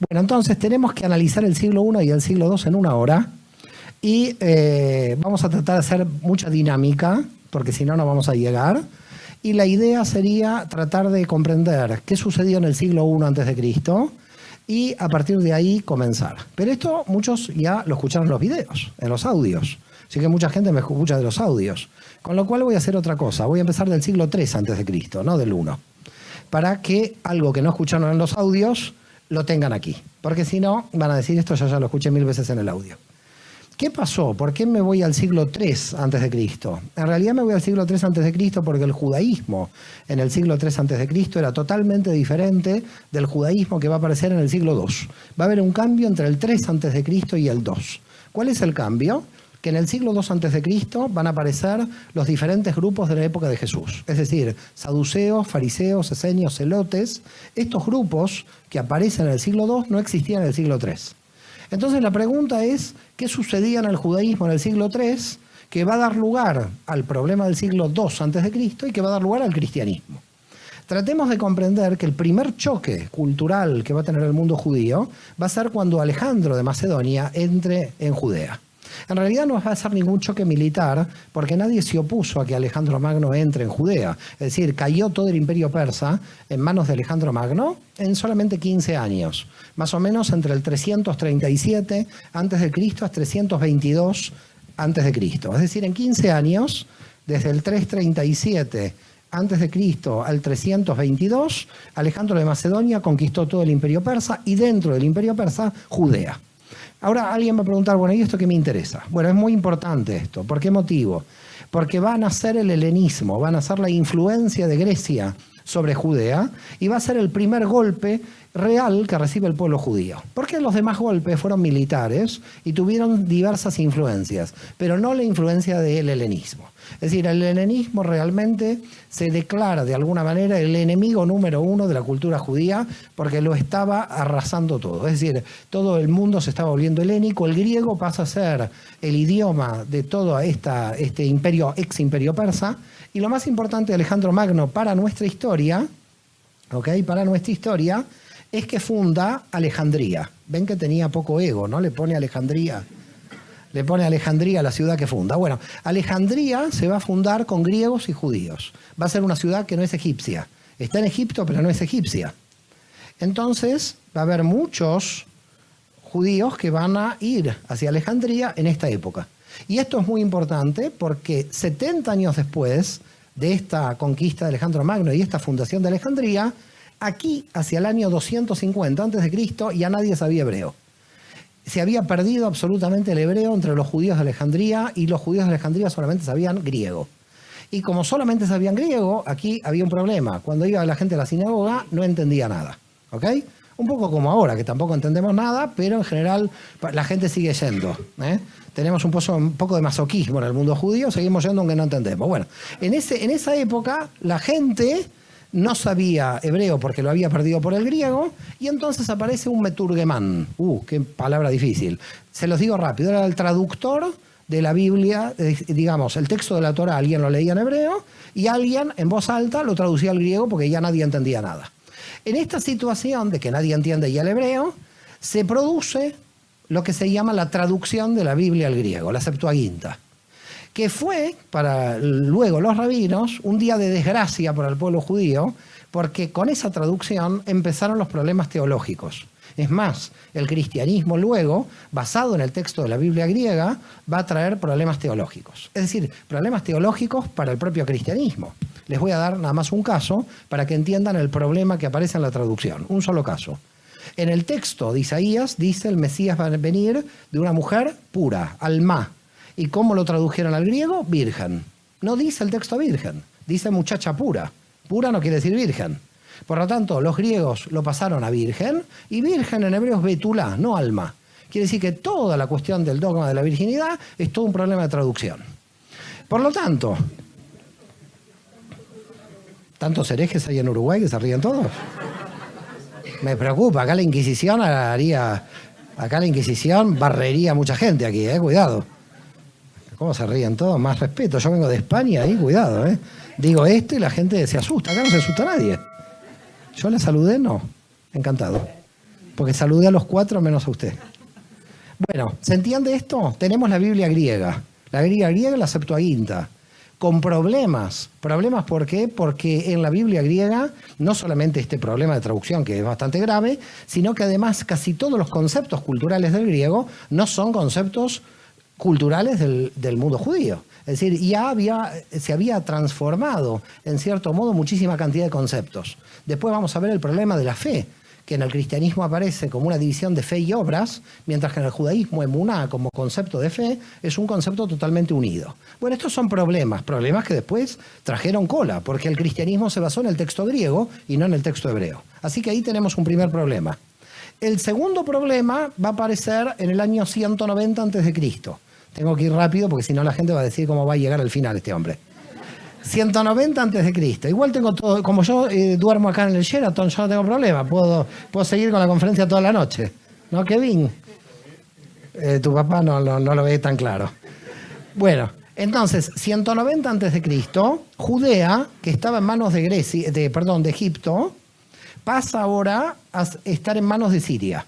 Bueno, entonces tenemos que analizar el siglo I y el siglo II en una hora y vamos a tratar de hacer mucha dinámica, porque si no, no vamos a llegar. Y la idea sería tratar de comprender qué sucedió en el siglo I antes de Cristo y a partir de ahí comenzar. Pero esto muchos ya lo escucharon en los videos, en los audios. Así que mucha gente me escucha de los audios. Con lo cual voy a hacer otra cosa. Voy a empezar del siglo III antes de Cristo, no del I. Para que algo que no escucharon en los audios lo tengan aquí. Porque si no, van a decir esto, yo ya lo escuché 1000 veces en el audio. ¿Qué pasó? ¿Por qué me voy al siglo III antes de Cristo? En realidad me voy al siglo III antes de Cristo porque el judaísmo en el siglo III antes de Cristo era totalmente diferente del judaísmo que va a aparecer en el siglo II. Va a haber un cambio entre el III antes de Cristo y el II. ¿Cuál es el cambio? Que en el siglo II antes de Cristo van a aparecer los diferentes grupos de la época de Jesús. Es decir, saduceos, fariseos, esenios, celotes. Estos grupos que aparecen en el siglo II no existían en el siglo III. Entonces la pregunta es, ¿qué sucedía en el judaísmo en el siglo III que va a dar lugar al problema del siglo II antes de Cristo y que va a dar lugar al cristianismo? Tratemos de comprender que el primer choque cultural que va a tener el mundo judío va a ser cuando Alejandro de Macedonia entre en Judea. En realidad no va a ser ningún choque militar porque nadie se opuso a que Alejandro Magno entre en Judea. Es decir, cayó todo el imperio persa en manos de Alejandro Magno en solamente 15 años. Más o menos entre el 337 a.C. a 322 a.C. Es decir, en 15 años, desde el 337 a.C. al 322, Alejandro de Macedonia conquistó todo el imperio persa y dentro del imperio persa, Judea. Ahora alguien va a preguntar, bueno, ¿y esto qué me interesa? Bueno, es muy importante esto. ¿Por qué motivo? Porque va a nacer el helenismo, va a nacer la influencia de Grecia sobre Judea y va a ser el primer golpe real que recibe el pueblo judío. Porque los demás golpes fueron militares y tuvieron diversas influencias, pero no la influencia del helenismo. Es decir, el helenismo realmente se declara de alguna manera el enemigo número uno de la cultura judía porque lo estaba arrasando todo. Es decir, todo el mundo se estaba volviendo helénico, el griego pasa a ser el idioma de todo este imperio, ex imperio persa, y lo más importante de Alejandro Magno para nuestra historia, para nuestra historia, es que funda Alejandría. Ven que tenía poco ego, ¿no? Le pone Alejandría a la ciudad que funda. Bueno, Alejandría se va a fundar con griegos y judíos. Va a ser una ciudad que no es egipcia. Está en Egipto, pero no es egipcia. Entonces, va a haber muchos judíos que van a ir hacia Alejandría en esta época. Y esto es muy importante porque 70 años después de esta conquista de Alejandro Magno y esta fundación de Alejandría, aquí, hacia el año 250 a.C., ya nadie sabía hebreo. Se había perdido absolutamente el hebreo entre los judíos de Alejandría y los judíos de Alejandría solamente sabían griego. Y como solamente sabían griego, aquí había un problema. Cuando iba la gente a la sinagoga, no entendía nada. ¿Ok? Un poco como ahora, que tampoco entendemos nada, pero en general la gente sigue yendo. Tenemos un poco de masoquismo en el mundo judío, seguimos yendo aunque no entendemos. Bueno, en esa época la gente no sabía hebreo porque lo había perdido por el griego, y entonces aparece un meturgemán. Qué palabra difícil. Se los digo rápido, era el traductor de la Biblia, digamos, el texto de la Torá, alguien lo leía en hebreo, y alguien en voz alta lo traducía al griego porque ya nadie entendía nada. En esta situación de que nadie entiende ya el hebreo, se produce lo que se llama la traducción de la Biblia al griego, la Septuaginta, que fue para luego los rabinos un día de desgracia para el pueblo judío, porque con esa traducción empezaron los problemas teológicos. Es más, el cristianismo luego, basado en el texto de la Biblia griega, va a traer problemas teológicos. Es decir, problemas teológicos para el propio cristianismo. Les voy a dar nada más un caso para que entiendan el problema que aparece en la traducción. Un solo caso. En el texto de Isaías dice el Mesías va a venir de una mujer pura, alma. ¿Y cómo lo tradujeron al griego? Virgen. No dice el texto virgen, dice muchacha pura. Pura no quiere decir virgen. Por lo tanto, los griegos lo pasaron a virgen, y virgen en hebreo es betulá, no alma. Quiere decir que toda la cuestión del dogma de la virginidad es todo un problema de traducción. Por lo tanto, ¿tantos herejes hay en Uruguay que se ríen todos? Me preocupa, acá la Inquisición barrería a mucha gente aquí, cuidado. ¿Cómo se ríen todos? Más respeto, yo vengo de España y cuidado, Digo esto y la gente se asusta, acá no se asusta nadie. Yo la saludé, no, encantado. porque saludé a los 4 menos a usted. Bueno, ¿se entiende esto? Tenemos la Biblia griega. La Biblia griega, la Septuaginta. Con problemas. ¿Problemas por qué? Porque en la Biblia griega no solamente este problema de traducción, que es bastante grave, sino que además casi todos los conceptos culturales del griego no son conceptos culturales del mundo judío. Es decir, se había transformado, en cierto modo, muchísima cantidad de conceptos. Después vamos a ver el problema de la fe, que en el cristianismo aparece como una división de fe y obras, mientras que en el judaísmo, emuná, como concepto de fe, es un concepto totalmente unido. Bueno, estos son problemas que después trajeron cola, porque el cristianismo se basó en el texto griego y no en el texto hebreo. Así que ahí tenemos un primer problema. El segundo problema va a aparecer en el año 190 a.C. Tengo que ir rápido porque si no la gente va a decir cómo va a llegar al final este hombre. 190 a.C. Igual tengo todo, como yo duermo acá en el Sheraton, yo no tengo problema, puedo seguir con la conferencia toda la noche. ¿No, Kevin? Tu papá no lo ve tan claro. Bueno, entonces, 190 a.C., Judea, que estaba en manos de Egipto, pasa ahora a estar en manos de Siria.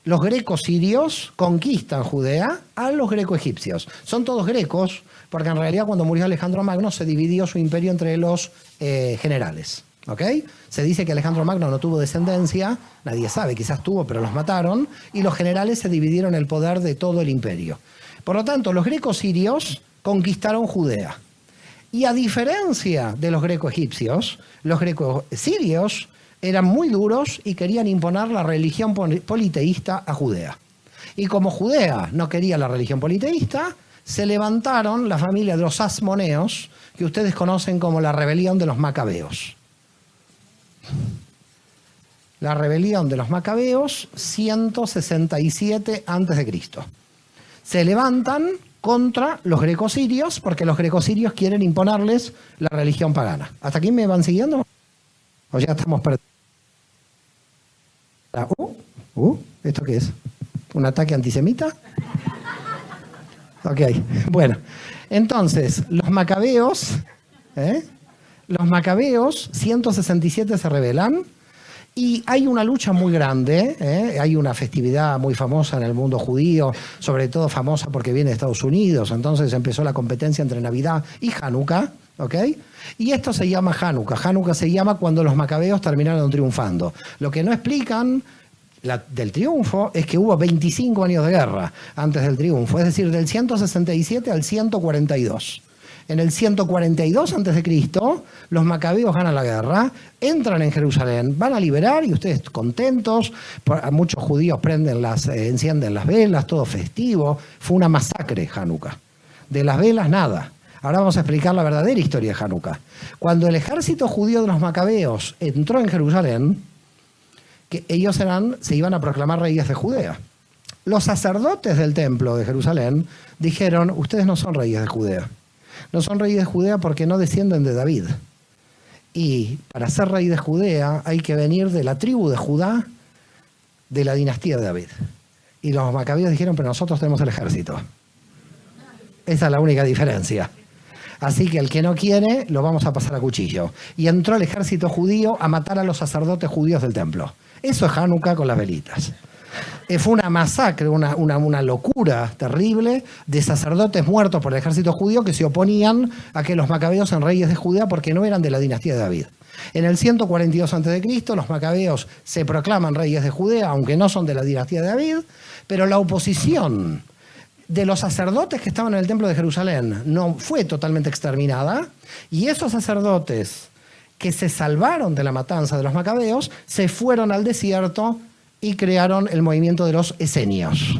Los grecos sirios conquistan Judea a los greco-egipcios. Son todos grecos, porque en realidad cuando murió Alejandro Magno se dividió su imperio entre los generales. ¿Ok? Se dice que Alejandro Magno no tuvo descendencia, nadie sabe, quizás tuvo, pero los mataron, y los generales se dividieron el poder de todo el imperio. Por lo tanto, los grecos sirios conquistaron Judea. Y a diferencia de los greco-egipcios, los greco-sirios eran muy duros y querían imponer la religión politeísta a Judea. Y como Judea no quería la religión politeísta, se levantaron la familia de los asmoneos, que ustedes conocen como la rebelión de los macabeos. La rebelión de los macabeos, 167 a.C. Se levantan contra los grecosirios porque los grecosirios quieren imponerles la religión pagana. ¿Hasta aquí me van siguiendo? ¿O ya estamos perdidos? ¿Esto qué es? ¿Un ataque antisemita? Ok, bueno. Entonces, los macabeos, 167 se rebelan y hay una lucha muy grande, hay una festividad muy famosa en el mundo judío, sobre todo famosa porque viene de Estados Unidos, entonces empezó la competencia entre Navidad y Hanukkah, ¿ok? Y esto se llama Hanukkah. Hanukkah se llama cuando los macabeos terminaron triunfando. Lo que no explican del triunfo es que hubo 25 años de guerra antes del triunfo, es decir, del 167 al 142. En el 142 a.C., los macabeos ganan la guerra, entran en Jerusalén, van a liberar y ustedes contentos, muchos judíos encienden las velas, todo festivo. Fue una masacre Hanukkah. De las velas nada. Ahora vamos a explicar la verdadera historia de Hanukkah. Cuando el ejército judío de los macabeos entró en Jerusalén, que ellos se iban a proclamar reyes de Judea. Los sacerdotes del templo de Jerusalén dijeron, ustedes no son reyes de Judea. No son reyes de Judea porque no descienden de David. Y para ser rey de Judea hay que venir de la tribu de Judá, de la dinastía de David. Y los macabeos dijeron, pero nosotros tenemos el ejército. Esa es la única diferencia. Así que el que no quiere, lo vamos a pasar a cuchillo. Y entró el ejército judío a matar a los sacerdotes judíos del templo. Eso es Hanukkah con las velitas. Fue una masacre, una locura terrible de sacerdotes muertos por el ejército judío que se oponían a que los macabeos sean reyes de Judea porque no eran de la dinastía de David. En el 142 a.C., los macabeos se proclaman reyes de Judea, aunque no son de la dinastía de David, pero la oposición de los sacerdotes que estaban en el templo de Jerusalén no fue totalmente exterminada, y esos sacerdotes que se salvaron de la matanza de los macabeos se fueron al desierto y crearon el movimiento de los esenios.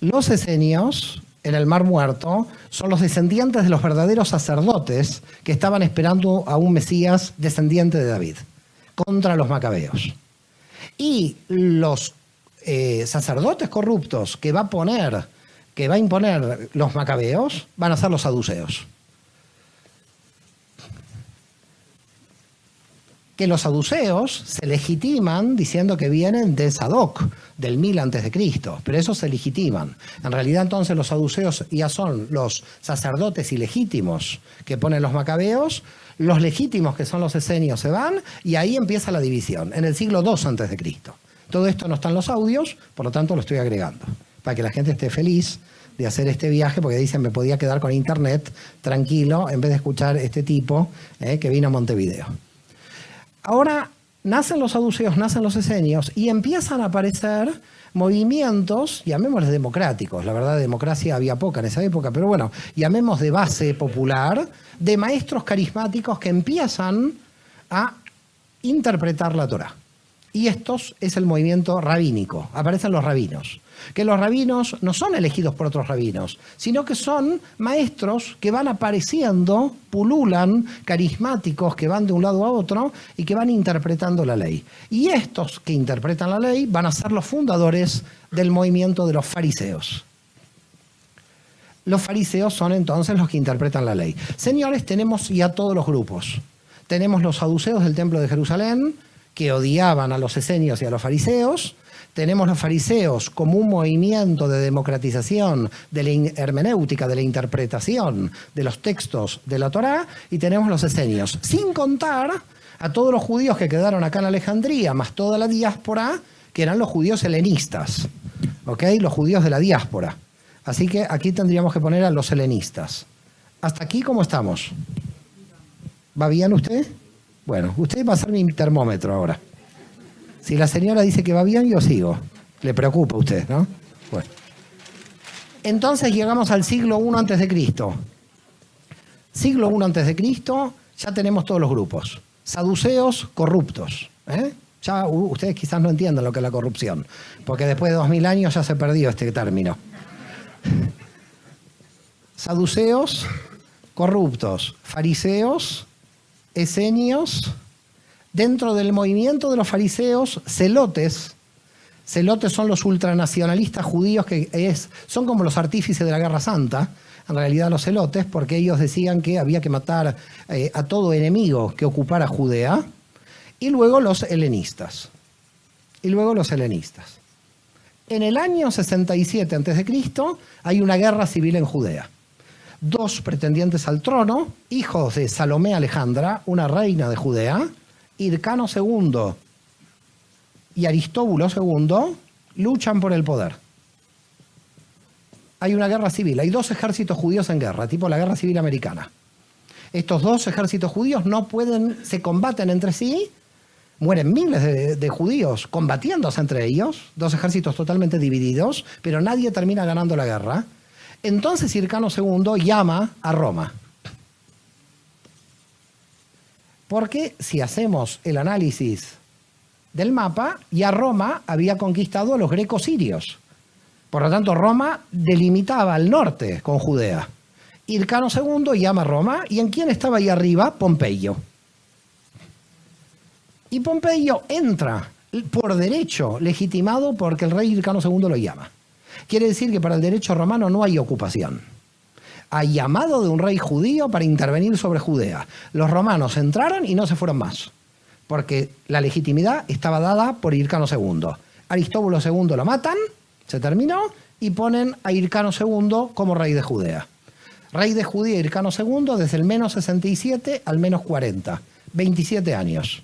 Los esenios, en el Mar Muerto, son los descendientes de los verdaderos sacerdotes que estaban esperando a un Mesías descendiente de David, contra los macabeos. Y los sacerdotes corruptos que va a imponer los macabeos van a ser los saduceos. que los saduceos se legitiman diciendo que vienen de Sadoc, del 1000 a.C., pero esos se legitiman. En realidad entonces los saduceos ya son los sacerdotes ilegítimos que ponen los macabeos, los legítimos que son los esenios se van y ahí empieza la división, en el siglo II a.C. Todo esto no está en los audios, por lo tanto lo estoy agregando, para que la gente esté feliz de hacer este viaje, porque dicen me podía quedar con internet tranquilo en vez de escuchar este tipo que vino a Montevideo. Ahora nacen los saduceos, nacen los esenios y empiezan a aparecer movimientos, llamémosles democráticos, la verdad democracia había poca en esa época, pero bueno, llamemos de base popular, de maestros carismáticos que empiezan a interpretar la Torá. Y estos es el movimiento rabínico, aparecen los rabinos. Que los rabinos no son elegidos por otros rabinos, sino que son maestros que van apareciendo, pululan, carismáticos, que van de un lado a otro y que van interpretando la ley. Y estos que interpretan la ley van a ser los fundadores del movimiento de los fariseos. Los fariseos son entonces los que interpretan la ley. Señores, tenemos ya todos los grupos. Tenemos los saduceos del Templo de Jerusalén, que odiaban a los esenios y a los fariseos. Tenemos los fariseos como un movimiento de democratización de la hermenéutica, de la interpretación de los textos de la Torá, y tenemos los esenios, sin contar a todos los judíos que quedaron acá en Alejandría, más toda la diáspora, que eran los judíos helenistas, ¿ok? Los judíos de la diáspora. Así que aquí tendríamos que poner a los helenistas. ¿Hasta aquí cómo estamos? ¿Va bien usted? Bueno, usted va a ser mi termómetro ahora. Si la señora dice que va bien, yo sigo. Le preocupa a usted, ¿no? Bueno. Entonces llegamos al siglo I a.C. Siglo I a.C., ya tenemos todos los grupos. Saduceos corruptos. Ya ustedes quizás no entiendan lo que es la corrupción, porque después de 2000 años ya se perdió este término. Saduceos corruptos, fariseos, esenios. Dentro del movimiento de los fariseos, celotes. Celotes son los ultranacionalistas judíos que son como los artífices de la Guerra Santa, en realidad los celotes, porque ellos decían que había que matar a todo enemigo que ocupara Judea. Y luego los helenistas. En el año 67 a.C. hay una guerra civil en Judea. Dos pretendientes al trono, hijos de Salomé Alejandra, una reina de Judea, Hircano II y Aristóbulo II, luchan por el poder. Hay una guerra civil, hay dos ejércitos judíos en guerra, tipo la guerra civil americana. Estos dos ejércitos judíos se combaten entre sí, mueren miles de judíos combatiéndose entre ellos, dos ejércitos totalmente divididos, pero nadie termina ganando la guerra. Entonces Hircano II llama a Roma. Porque si hacemos el análisis del mapa, ya Roma había conquistado a los grecos sirios. Por lo tanto, Roma delimitaba al norte con Judea. Hircano II llama a Roma, ¿y en quién estaba ahí arriba? Pompeyo. Y Pompeyo entra por derecho, legitimado porque el rey Hircano II lo llama. Quiere decir que para el derecho romano no hay ocupación. Hay llamado de un rey judío para intervenir sobre Judea. Los romanos entraron y no se fueron más, porque la legitimidad estaba dada por Hircano II. Aristóbulo II lo matan, se terminó, y ponen a Hircano II como rey de Judea. Rey de Judea Hircano II desde el menos 67 al menos 40, 27 años.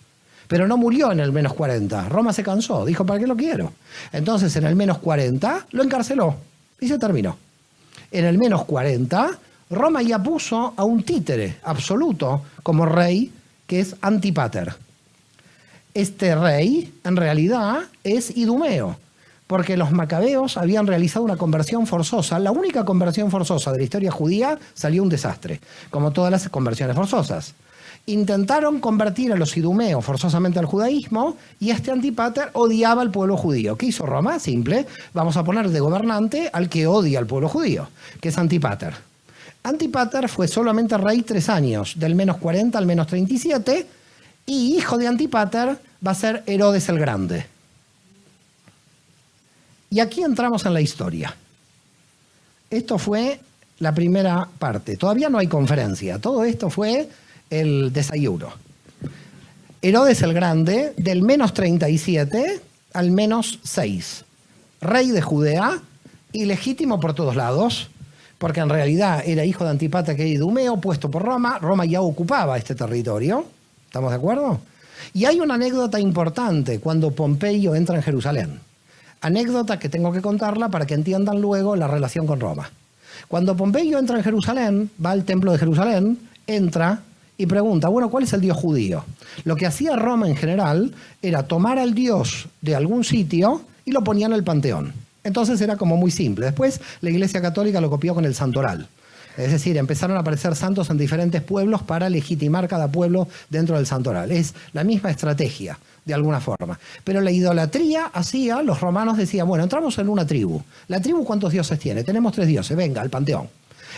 Pero no murió en el menos 40, Roma se cansó, dijo, ¿para qué lo quiero? Entonces en el menos 40 lo encarceló y se terminó. En el menos 40, Roma ya puso a un títere absoluto como rey, que es Antípater. Este rey, en realidad, es Idumeo, porque los macabeos habían realizado una conversión forzosa. La única conversión forzosa de la historia judía salió un desastre, como todas las conversiones forzosas. Intentaron convertir a los idumeos forzosamente al judaísmo y este Antípater odiaba al pueblo judío. ¿Qué hizo Roma? Simple, vamos a poner de gobernante al que odia al pueblo judío, que es Antípater. Antípater fue solamente rey 3 años, del menos 40 al menos 37, y hijo de Antípater va a ser Herodes el Grande. Y aquí entramos en la historia. Esto fue la primera parte. Todavía no hay conferencia. Todo esto fue el desayuno. Herodes el Grande, del menos 37 al menos 6. Rey de Judea, ilegítimo por todos lados, porque en realidad era hijo de Antípatra y Idumeo, puesto por Roma. Roma ya ocupaba este territorio. ¿Estamos de acuerdo? Y hay una anécdota importante cuando Pompeyo entra en Jerusalén. Anécdota que tengo que contarla para que entiendan luego la relación con Roma. Cuando Pompeyo entra en Jerusalén, va al templo de Jerusalén, entra y pregunta, bueno, ¿cuál es el dios judío? Lo que hacía Roma en general era tomar al dios de algún sitio y lo ponía en el panteón. Entonces era como muy simple. Después la Iglesia Católica lo copió con el santoral. Es decir, empezaron a aparecer santos en diferentes pueblos para legitimar cada pueblo dentro del santoral. Es la misma estrategia, de alguna forma. Pero la idolatría hacía, los romanos decían, bueno, entramos en una tribu. ¿La tribu cuántos dioses tiene? Tenemos 3 dioses, venga, al panteón.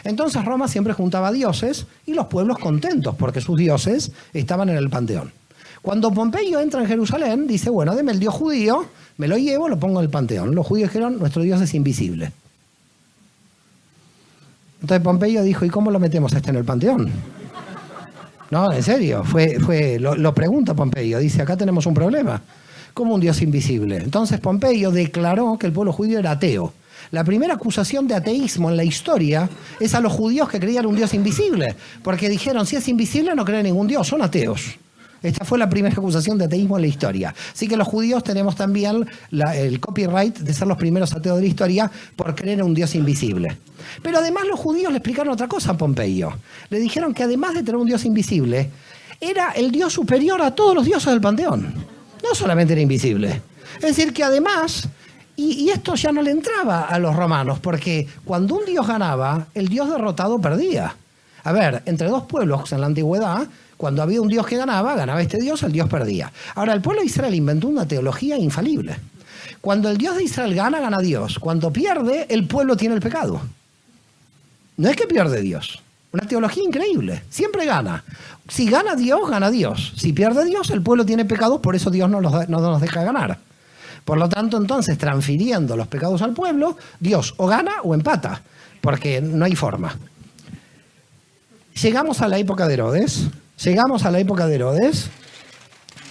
Entonces Roma siempre juntaba dioses y los pueblos contentos porque sus dioses estaban en el panteón. Cuando Pompeyo entra en Jerusalén, dice, bueno, deme el dios judío, me lo llevo, lo pongo en el panteón. Los judíos dijeron, nuestro dios es invisible. Entonces Pompeyo dijo, ¿y cómo lo metemos en el panteón? No, en serio, lo pregunta Pompeyo, dice, acá tenemos un problema. ¿Cómo un dios invisible? Entonces Pompeyo declaró que el pueblo judío era ateo. La primera acusación de ateísmo en la historia es a los judíos que creían un dios invisible, porque dijeron, si es invisible no creen ningún dios, son ateos. Esta fue la primera acusación de ateísmo en la historia. Así que los judíos tenemos también el copyright de ser los primeros ateos de la historia por creer en un dios invisible. Pero además los judíos le explicaron otra cosa a Pompeyo. Le dijeron que además de tener un dios invisible, era el dios superior a todos los dioses del panteón. No solamente era invisible. Es decir, que además, y esto ya no le entraba a los romanos, porque cuando un dios ganaba, el dios derrotado perdía. A ver, entre dos pueblos en la antigüedad, cuando había un dios que ganaba este dios, el dios perdía. Ahora, el pueblo de Israel inventó una teología infalible. Cuando el Dios de Israel gana, gana Dios. Cuando pierde, el pueblo tiene el pecado. No es que pierde Dios. Una teología increíble. Siempre gana. Si gana Dios, gana Dios. Si pierde Dios, el pueblo tiene pecados, por eso Dios no nos deja ganar. Por lo tanto, entonces, transfiriendo los pecados al pueblo, Dios o gana o empata, porque no hay forma. Llegamos a la época de Herodes.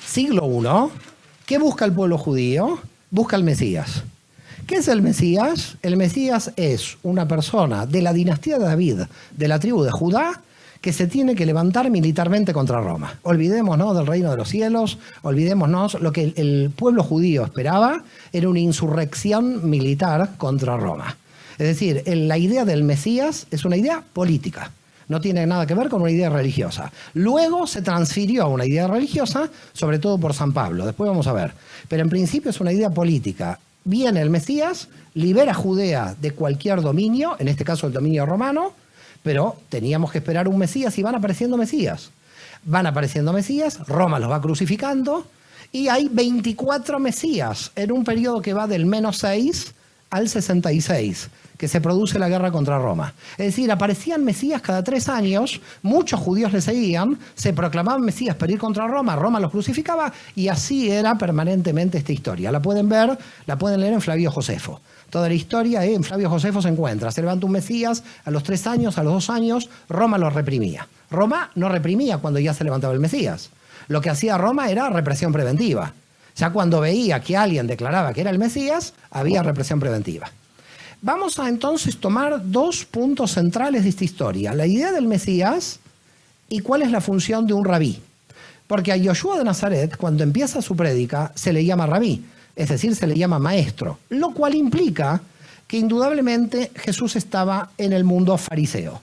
Siglo I. ¿Qué busca el pueblo judío? Busca el Mesías. ¿Qué es el Mesías? El Mesías es una persona de la dinastía de David, de la tribu de Judá, que se tiene que levantar militarmente contra Roma. Olvidémonos del reino de los cielos, olvidémonos lo que el pueblo judío esperaba, era una insurrección militar contra Roma. Es decir, la idea del Mesías es una idea política. No tiene nada que ver con una idea religiosa. Luego se transfirió a una idea religiosa, sobre todo por San Pablo. Después vamos a ver. Pero en principio es una idea política. Viene el Mesías, libera a Judea de cualquier dominio, en este caso el dominio romano, pero teníamos que esperar un Mesías y van apareciendo Mesías. Roma los va crucificando y hay 24 Mesías en un periodo que va del menos 6 al 66. Que se produce la guerra contra Roma. Es decir, aparecían Mesías cada 3 años, muchos judíos le seguían, se proclamaban Mesías para ir contra Roma, Roma los crucificaba y así era permanentemente esta historia. La pueden ver, la pueden leer en Flavio Josefo. Toda la historia en Flavio Josefo se encuentra. Se levanta un Mesías a los 3 años, a los 2 años, Roma lo reprimía. Roma no reprimía cuando ya se levantaba el Mesías. Lo que hacía Roma era represión preventiva. Ya cuando veía que alguien declaraba que era el Mesías, había represión preventiva. Vamos a entonces tomar 2 puntos centrales de esta historia. La idea del Mesías y cuál es la función de un rabí. Porque a Yoshua de Nazaret, cuando empieza su prédica, se le llama rabí, es decir, se le llama maestro. Lo cual implica que indudablemente Jesús estaba en el mundo fariseo.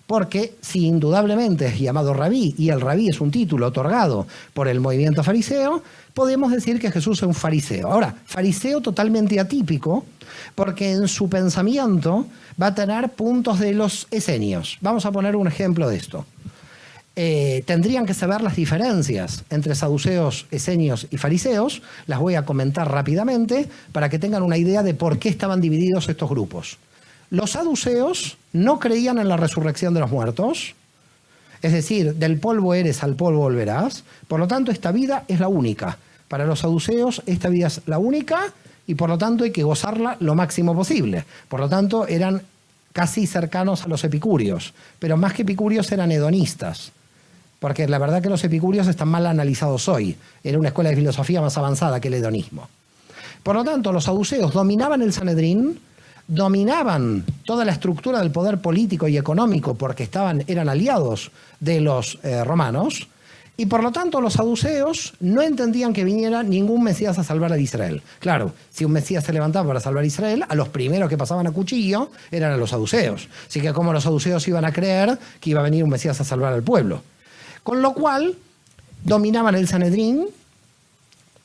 Porque si indudablemente es llamado rabí, y el rabí es un título otorgado por el movimiento fariseo, podemos decir que Jesús es un fariseo. Ahora, fariseo totalmente atípico, porque en su pensamiento va a tener puntos de los esenios. Vamos a poner un ejemplo de esto. Tendrían que saber las diferencias entre saduceos, esenios y fariseos. Las voy a comentar rápidamente para que tengan una idea de por qué estaban divididos estos grupos. Los saduceos no creían en la resurrección de los muertos, es decir, del polvo eres, al polvo volverás. Por lo tanto, esta vida es la única. Para los saduceos, esta vida es la única y por lo tanto hay que gozarla lo máximo posible. Por lo tanto, eran casi cercanos a los epicúreos, pero más que epicúreos eran hedonistas. porque la verdad que los epicúreos están mal analizados hoy. Era una escuela de filosofía más avanzada que el hedonismo. Por lo tanto, los saduceos dominaban el Sanedrín, dominaban toda la estructura del poder político y económico porque eran aliados de los romanos, y por lo tanto los saduceos no entendían que viniera ningún Mesías a salvar a Israel. Claro, si un Mesías se levantaba para salvar a Israel, a los primeros que pasaban a cuchillo eran a los saduceos. Así que ¿cómo los saduceos iban a creer que iba a venir un Mesías a salvar al pueblo? Con lo cual, dominaban el Sanedrín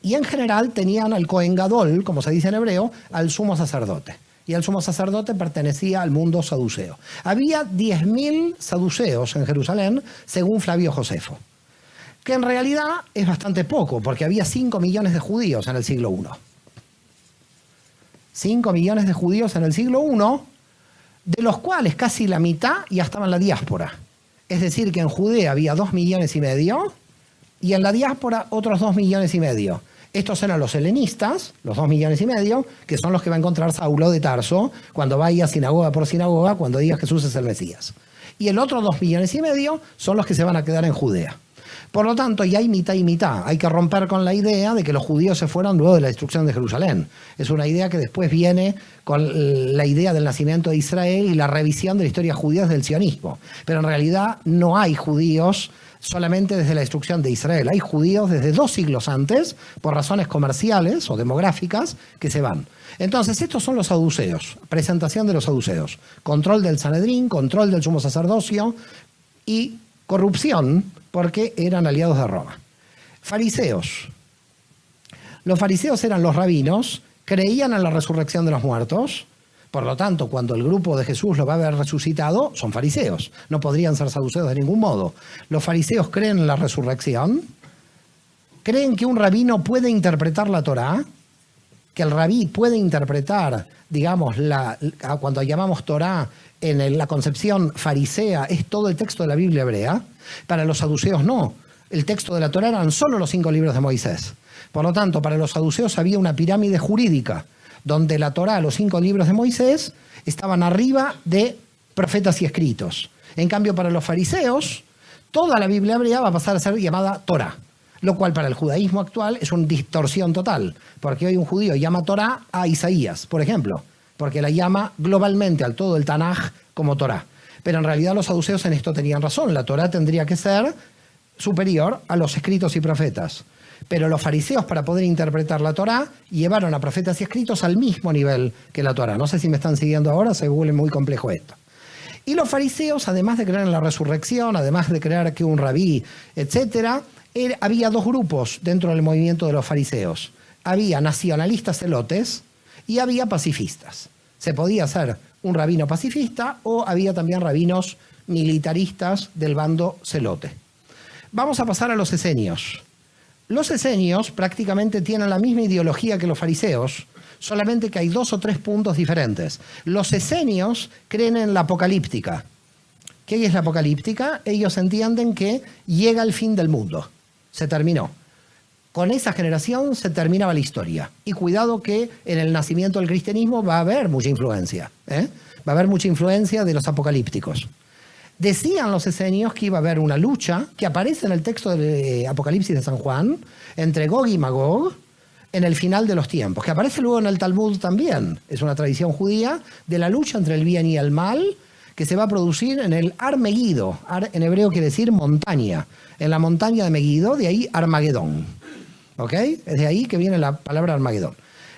y en general tenían al Cohen Gadol, como se dice en hebreo, al sumo sacerdote. Y el sumo sacerdote pertenecía al mundo saduceo. Había 10.000 saduceos en Jerusalén, según Flavio Josefo, que en realidad es bastante poco, porque había 5 millones de judíos en el siglo I. 5 millones de judíos en el siglo I, de los cuales casi la mitad ya estaba en la diáspora. Es decir, que en Judea había 2,5 millones y en la diáspora otros 2,5 millones. Estos eran los helenistas, los 2,5 millones, que son los que va a encontrar Saulo de Tarso cuando vaya sinagoga por sinagoga, cuando diga Jesús es el Mesías. Y el otro 2,5 millones son los que se van a quedar en Judea. Por lo tanto, ya hay mitad y mitad. Hay que romper con la idea de que los judíos se fueron luego de la destrucción de Jerusalén. Es una idea que después viene con la idea del nacimiento de Israel y la revisión de la historia judía del sionismo. Pero en realidad no hay judíos solamente desde la destrucción de Israel. Hay judíos desde 2 siglos antes, por razones comerciales o demográficas, que se van. Entonces, estos son los saduceos. Presentación de los saduceos. Control del Sanedrín, control del sumo sacerdocio y corrupción, porque eran aliados de Roma. Fariseos. Los fariseos eran los rabinos, creían en la resurrección de los muertos. Por lo tanto, cuando el grupo de Jesús lo va a ver resucitado, son fariseos. No podrían ser saduceos de ningún modo. Los fariseos creen en la resurrección, creen que un rabino puede interpretar la Torá, que el rabí puede interpretar, digamos, cuando llamamos Torá en la concepción farisea, es todo el texto de la Biblia hebrea. Para los saduceos no. El texto de la Torá eran solo los 5 libros de Moisés. Por lo tanto, para los saduceos había una pirámide jurídica, donde la Torá, los 5 libros de Moisés, estaban arriba de profetas y escritos. En cambio, para los fariseos, toda la Biblia hebrea va a pasar a ser llamada Torá, lo cual para el judaísmo actual es una distorsión total, porque hoy un judío llama Torá a Isaías, por ejemplo, porque la llama globalmente al todo el Tanaj como Torá. Pero en realidad los saduceos en esto tenían razón. La Torá tendría que ser superior a los escritos y profetas. Pero los fariseos, para poder interpretar la Torá, llevaron a profetas y escritos al mismo nivel que la Torá. No sé si me están siguiendo ahora, se vuelve muy complejo esto. Y los fariseos, además de creer en la resurrección, además de creer que un rabí, etc., había 2 grupos dentro del movimiento de los fariseos. Había nacionalistas celotes y había pacifistas. Se podía ser un rabino pacifista o había también rabinos militaristas del bando celote. Vamos a pasar a los esenios. Los esenios prácticamente tienen la misma ideología que los fariseos, solamente que hay 2 o 3 puntos diferentes. Los esenios creen en la apocalíptica. ¿Qué es la apocalíptica? Ellos entienden que llega el fin del mundo. Se terminó. Con esa generación se terminaba la historia. Y cuidado que en el nacimiento del cristianismo va a haber mucha influencia. Va a haber mucha influencia de los apocalípticos. Decían los esenios que iba a haber una lucha, que aparece en el texto del Apocalipsis de San Juan, entre Gog y Magog, en el final de los tiempos, que aparece luego en el Talmud también. Es una tradición judía de la lucha entre el bien y el mal, que se va a producir en el Har Megiddo. Ar en hebreo quiere decir montaña. En la montaña de Megiddo, de ahí Armagedón. ¿Ok? Es de ahí que viene la palabra Armagedón.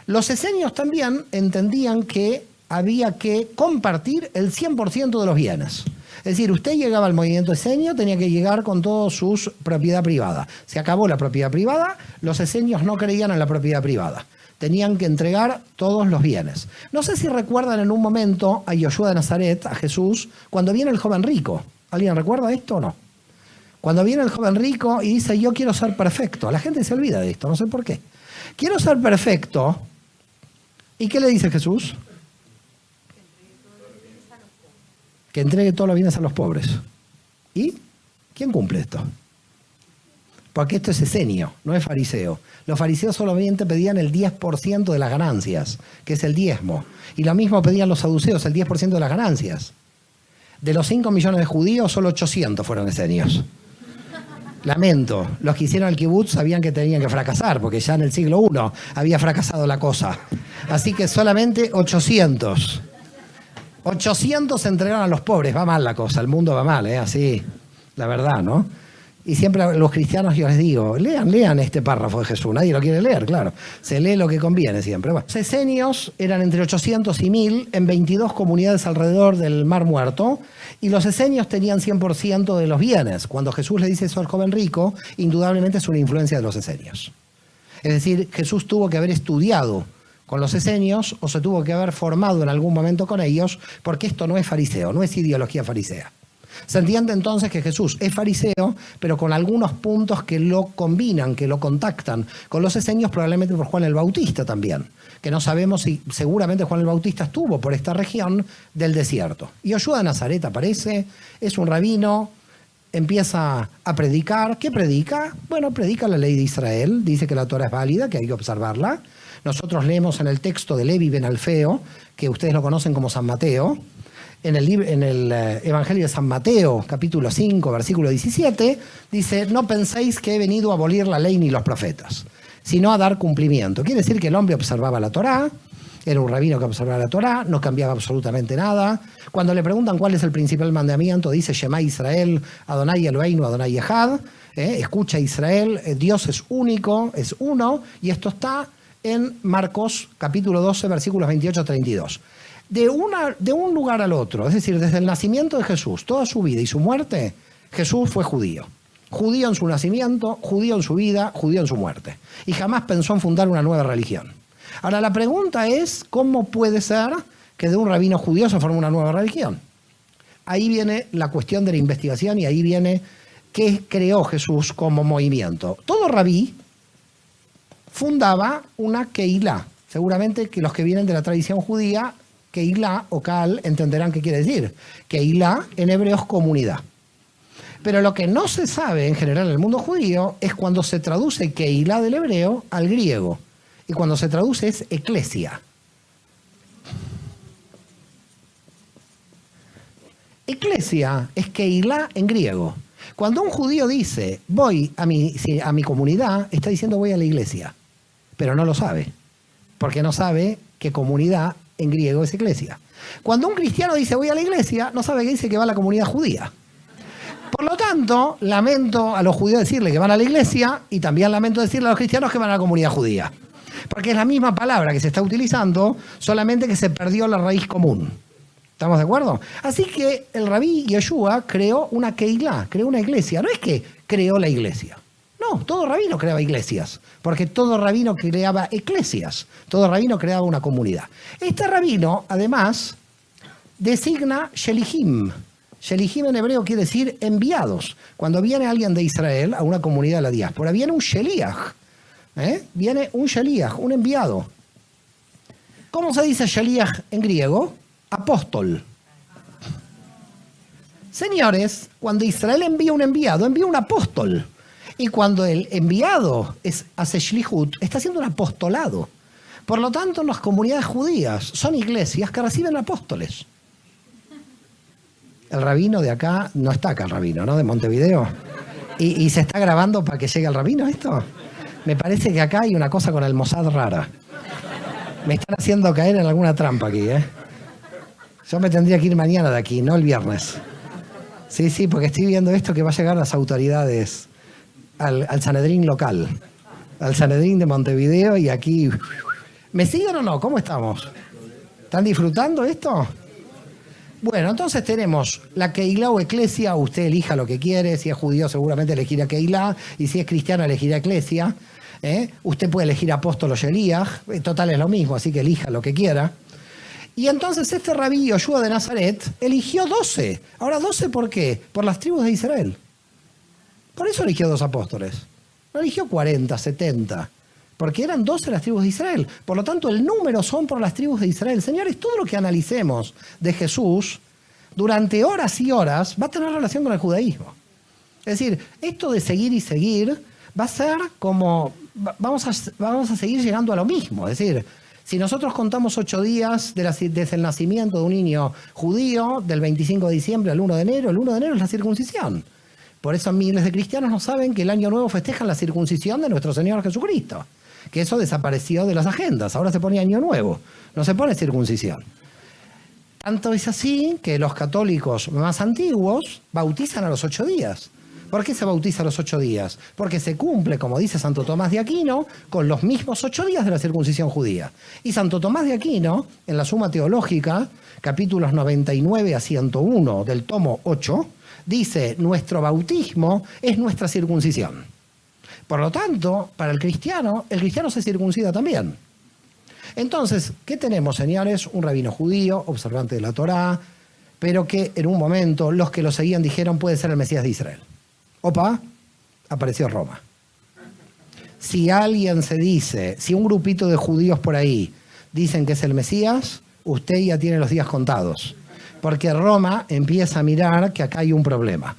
Los esenios también entendían que había que compartir el 100% de los bienes. Es decir, usted llegaba al movimiento esenio, tenía que llegar con toda su propiedad privada. Se acabó la propiedad privada, los esenios no creían en la propiedad privada. Tenían que entregar todos los bienes. No sé si recuerdan en un momento a Yoshua de Nazaret, a Jesús, cuando viene el joven rico. ¿Alguien recuerda esto o no? Cuando viene el joven rico y dice, yo quiero ser perfecto. La gente se olvida de esto, no sé por qué. Quiero ser perfecto. ¿Y qué le dice Jesús? Que entregue todos los bienes a los pobres. ¿Y quién cumple esto? Porque esto es esenio, no es fariseo. Los fariseos solamente pedían el 10% de las ganancias, que es el diezmo. Y lo mismo pedían los saduceos, el 10% de las ganancias. De los 5 millones de judíos, solo 800 fueron esenios. Lamento, los que hicieron el kibutz sabían que tenían que fracasar, porque ya en el siglo I había fracasado la cosa. Así que solamente 800. 800 se entregaron a los pobres. Va mal la cosa, el mundo va mal, así, la verdad, ¿no? Y siempre los cristianos yo les digo, lean este párrafo de Jesús. Nadie lo quiere leer, claro. Se lee lo que conviene siempre. Bueno, los esenios eran entre 800 y 1000 en 22 comunidades alrededor del Mar Muerto, y los esenios tenían 100% de los bienes. Cuando Jesús le dice eso al joven rico, indudablemente es una influencia de los esenios. Es decir, Jesús tuvo que haber estudiado con los esenios o se tuvo que haber formado en algún momento con ellos, porque esto no es fariseo, no es ideología farisea. Se entiende entonces que Jesús es fariseo, pero con algunos puntos que lo combinan, que lo contactan con los esenios, probablemente por Juan el Bautista también, que no sabemos si seguramente Juan el Bautista estuvo por esta región del desierto. Y Yoshua de Nazaret aparece, es un rabino, empieza a predicar. ¿Qué predica? Bueno, predica la ley de Israel, dice que la Torah es válida, que hay que observarla. Nosotros leemos en el texto de Levi ben Alfeo, que ustedes lo conocen como San Mateo, en el Evangelio de San Mateo, capítulo 5, versículo 17, dice: no penséis que he venido a abolir la ley ni los profetas, sino a dar cumplimiento. Quiere decir que el hombre observaba la Torá, era un rabino que observaba la Torá, no cambiaba absolutamente nada. Cuando le preguntan cuál es el principal mandamiento, dice: Shema Israel, Adonai Eloheinu, Adonai Echad. Escucha Israel, Dios es único, es uno, y esto está en Marcos capítulo 12, versículos 28 a 32. De un lugar al otro, es decir, desde el nacimiento de Jesús, toda su vida y su muerte, Jesús fue judío. Judío en su nacimiento, judío en su vida, judío en su muerte. Y jamás pensó en fundar una nueva religión. Ahora, la pregunta es, ¿cómo puede ser que de un rabino judío se forme una nueva religión? Ahí viene la cuestión de la investigación y ahí viene qué creó Jesús como movimiento. Todo rabí fundaba una Keilah. Seguramente que los que vienen de la tradición judía, Keilah o Kal, entenderán qué quiere decir. Keilah en hebreo es comunidad. Pero lo que no se sabe en general en el mundo judío es cuando se traduce Keilah del hebreo al griego. Y cuando se traduce es eclesia. Eclesia es Keilah en griego. Cuando un judío dice voy a mi comunidad, está diciendo voy a la iglesia. Pero no lo sabe. Porque no sabe que comunidad en griego es eclesia. Cuando un cristiano dice voy a la iglesia, no sabe que dice que va a la comunidad judía. Por lo tanto, lamento a los judíos decirle que van a la iglesia y también lamento decirle a los cristianos que van a la comunidad judía. Porque es la misma palabra que se está utilizando, solamente que se perdió la raíz común. ¿Estamos de acuerdo? Así que el rabí Yoshua creó una Keilah, creó una iglesia. No es que creó la iglesia. No, todo rabino creaba iglesias, porque todo rabino creaba eclesias, todo rabino creaba una comunidad. Este rabino, además, designa Shelihim. Shelihim en hebreo quiere decir enviados. Cuando viene alguien de Israel a una comunidad de la diáspora, viene un Sheliach. Viene un Sheliach, un enviado. ¿Cómo se dice Sheliach en griego? Apóstol. Señores, cuando Israel envía un enviado, envía un apóstol. Y cuando el enviado hace Shlihut, está haciendo un apostolado. Por lo tanto, las comunidades judías son iglesias que reciben apóstoles. El rabino de acá, no está acá el rabino, ¿no? De Montevideo. ¿Y se está grabando para que llegue el rabino esto? Me parece que acá hay una cosa con el Mossad rara. Me están haciendo caer en alguna trampa aquí, ¿eh? Yo me tendría que ir mañana de aquí, no el viernes. Sí, porque estoy viendo esto que va a llegar a las autoridades, al Sanedrín local, al Sanedrín de Montevideo, y aquí... ¿Me siguen o no? ¿Cómo estamos? ¿Están disfrutando esto? Bueno, entonces tenemos la Keilah o eclesia, usted elija lo que quiere. Si es judío seguramente elegirá Keilah, y si es cristiano elegirá eclesia. Usted puede elegir apóstol o Sheliach, total es lo mismo, así que elija lo que quiera. Y entonces este rabí Yoshua de Nazaret eligió 12. Ahora, 12 ¿por qué? Por las tribus de Israel. Por eso eligió 2 apóstoles. No eligió 40, 70. Porque eran 12 las tribus de Israel. Por lo tanto, el número son por las tribus de Israel. Señores, todo lo que analicemos de Jesús durante horas y horas va a tener relación con el judaísmo. Es decir, esto de seguir y seguir va a ser como... Vamos a seguir llegando a lo mismo. Es decir, si nosotros contamos 8 días desde el nacimiento de un niño judío, del 25 de diciembre al 1 de enero, el 1 de enero es la circuncisión. Por eso miles de cristianos no saben que el Año Nuevo festejan la circuncisión de nuestro Señor Jesucristo. Que eso desapareció de las agendas. Ahora se pone Año Nuevo, no se pone circuncisión. Tanto es así que los católicos más antiguos bautizan a los 8 días. ¿Por qué se bautiza a los 8 días? Porque se cumple, como dice Santo Tomás de Aquino, con los mismos 8 días de la circuncisión judía. Y Santo Tomás de Aquino, en la Suma Teológica, capítulos 99 a 101 del tomo 8, dice, nuestro bautismo es nuestra circuncisión. Por lo tanto, para el cristiano se circuncida también. Entonces, ¿qué tenemos, señores? Un rabino judío, observante de la Torá, pero que en un momento los que lo seguían dijeron puede ser el Mesías de Israel. Opa, apareció Roma. Si alguien se dice, si un grupito de judíos por ahí dicen que es el Mesías, usted ya tiene los días contados. Porque Roma empieza a mirar que acá hay un problema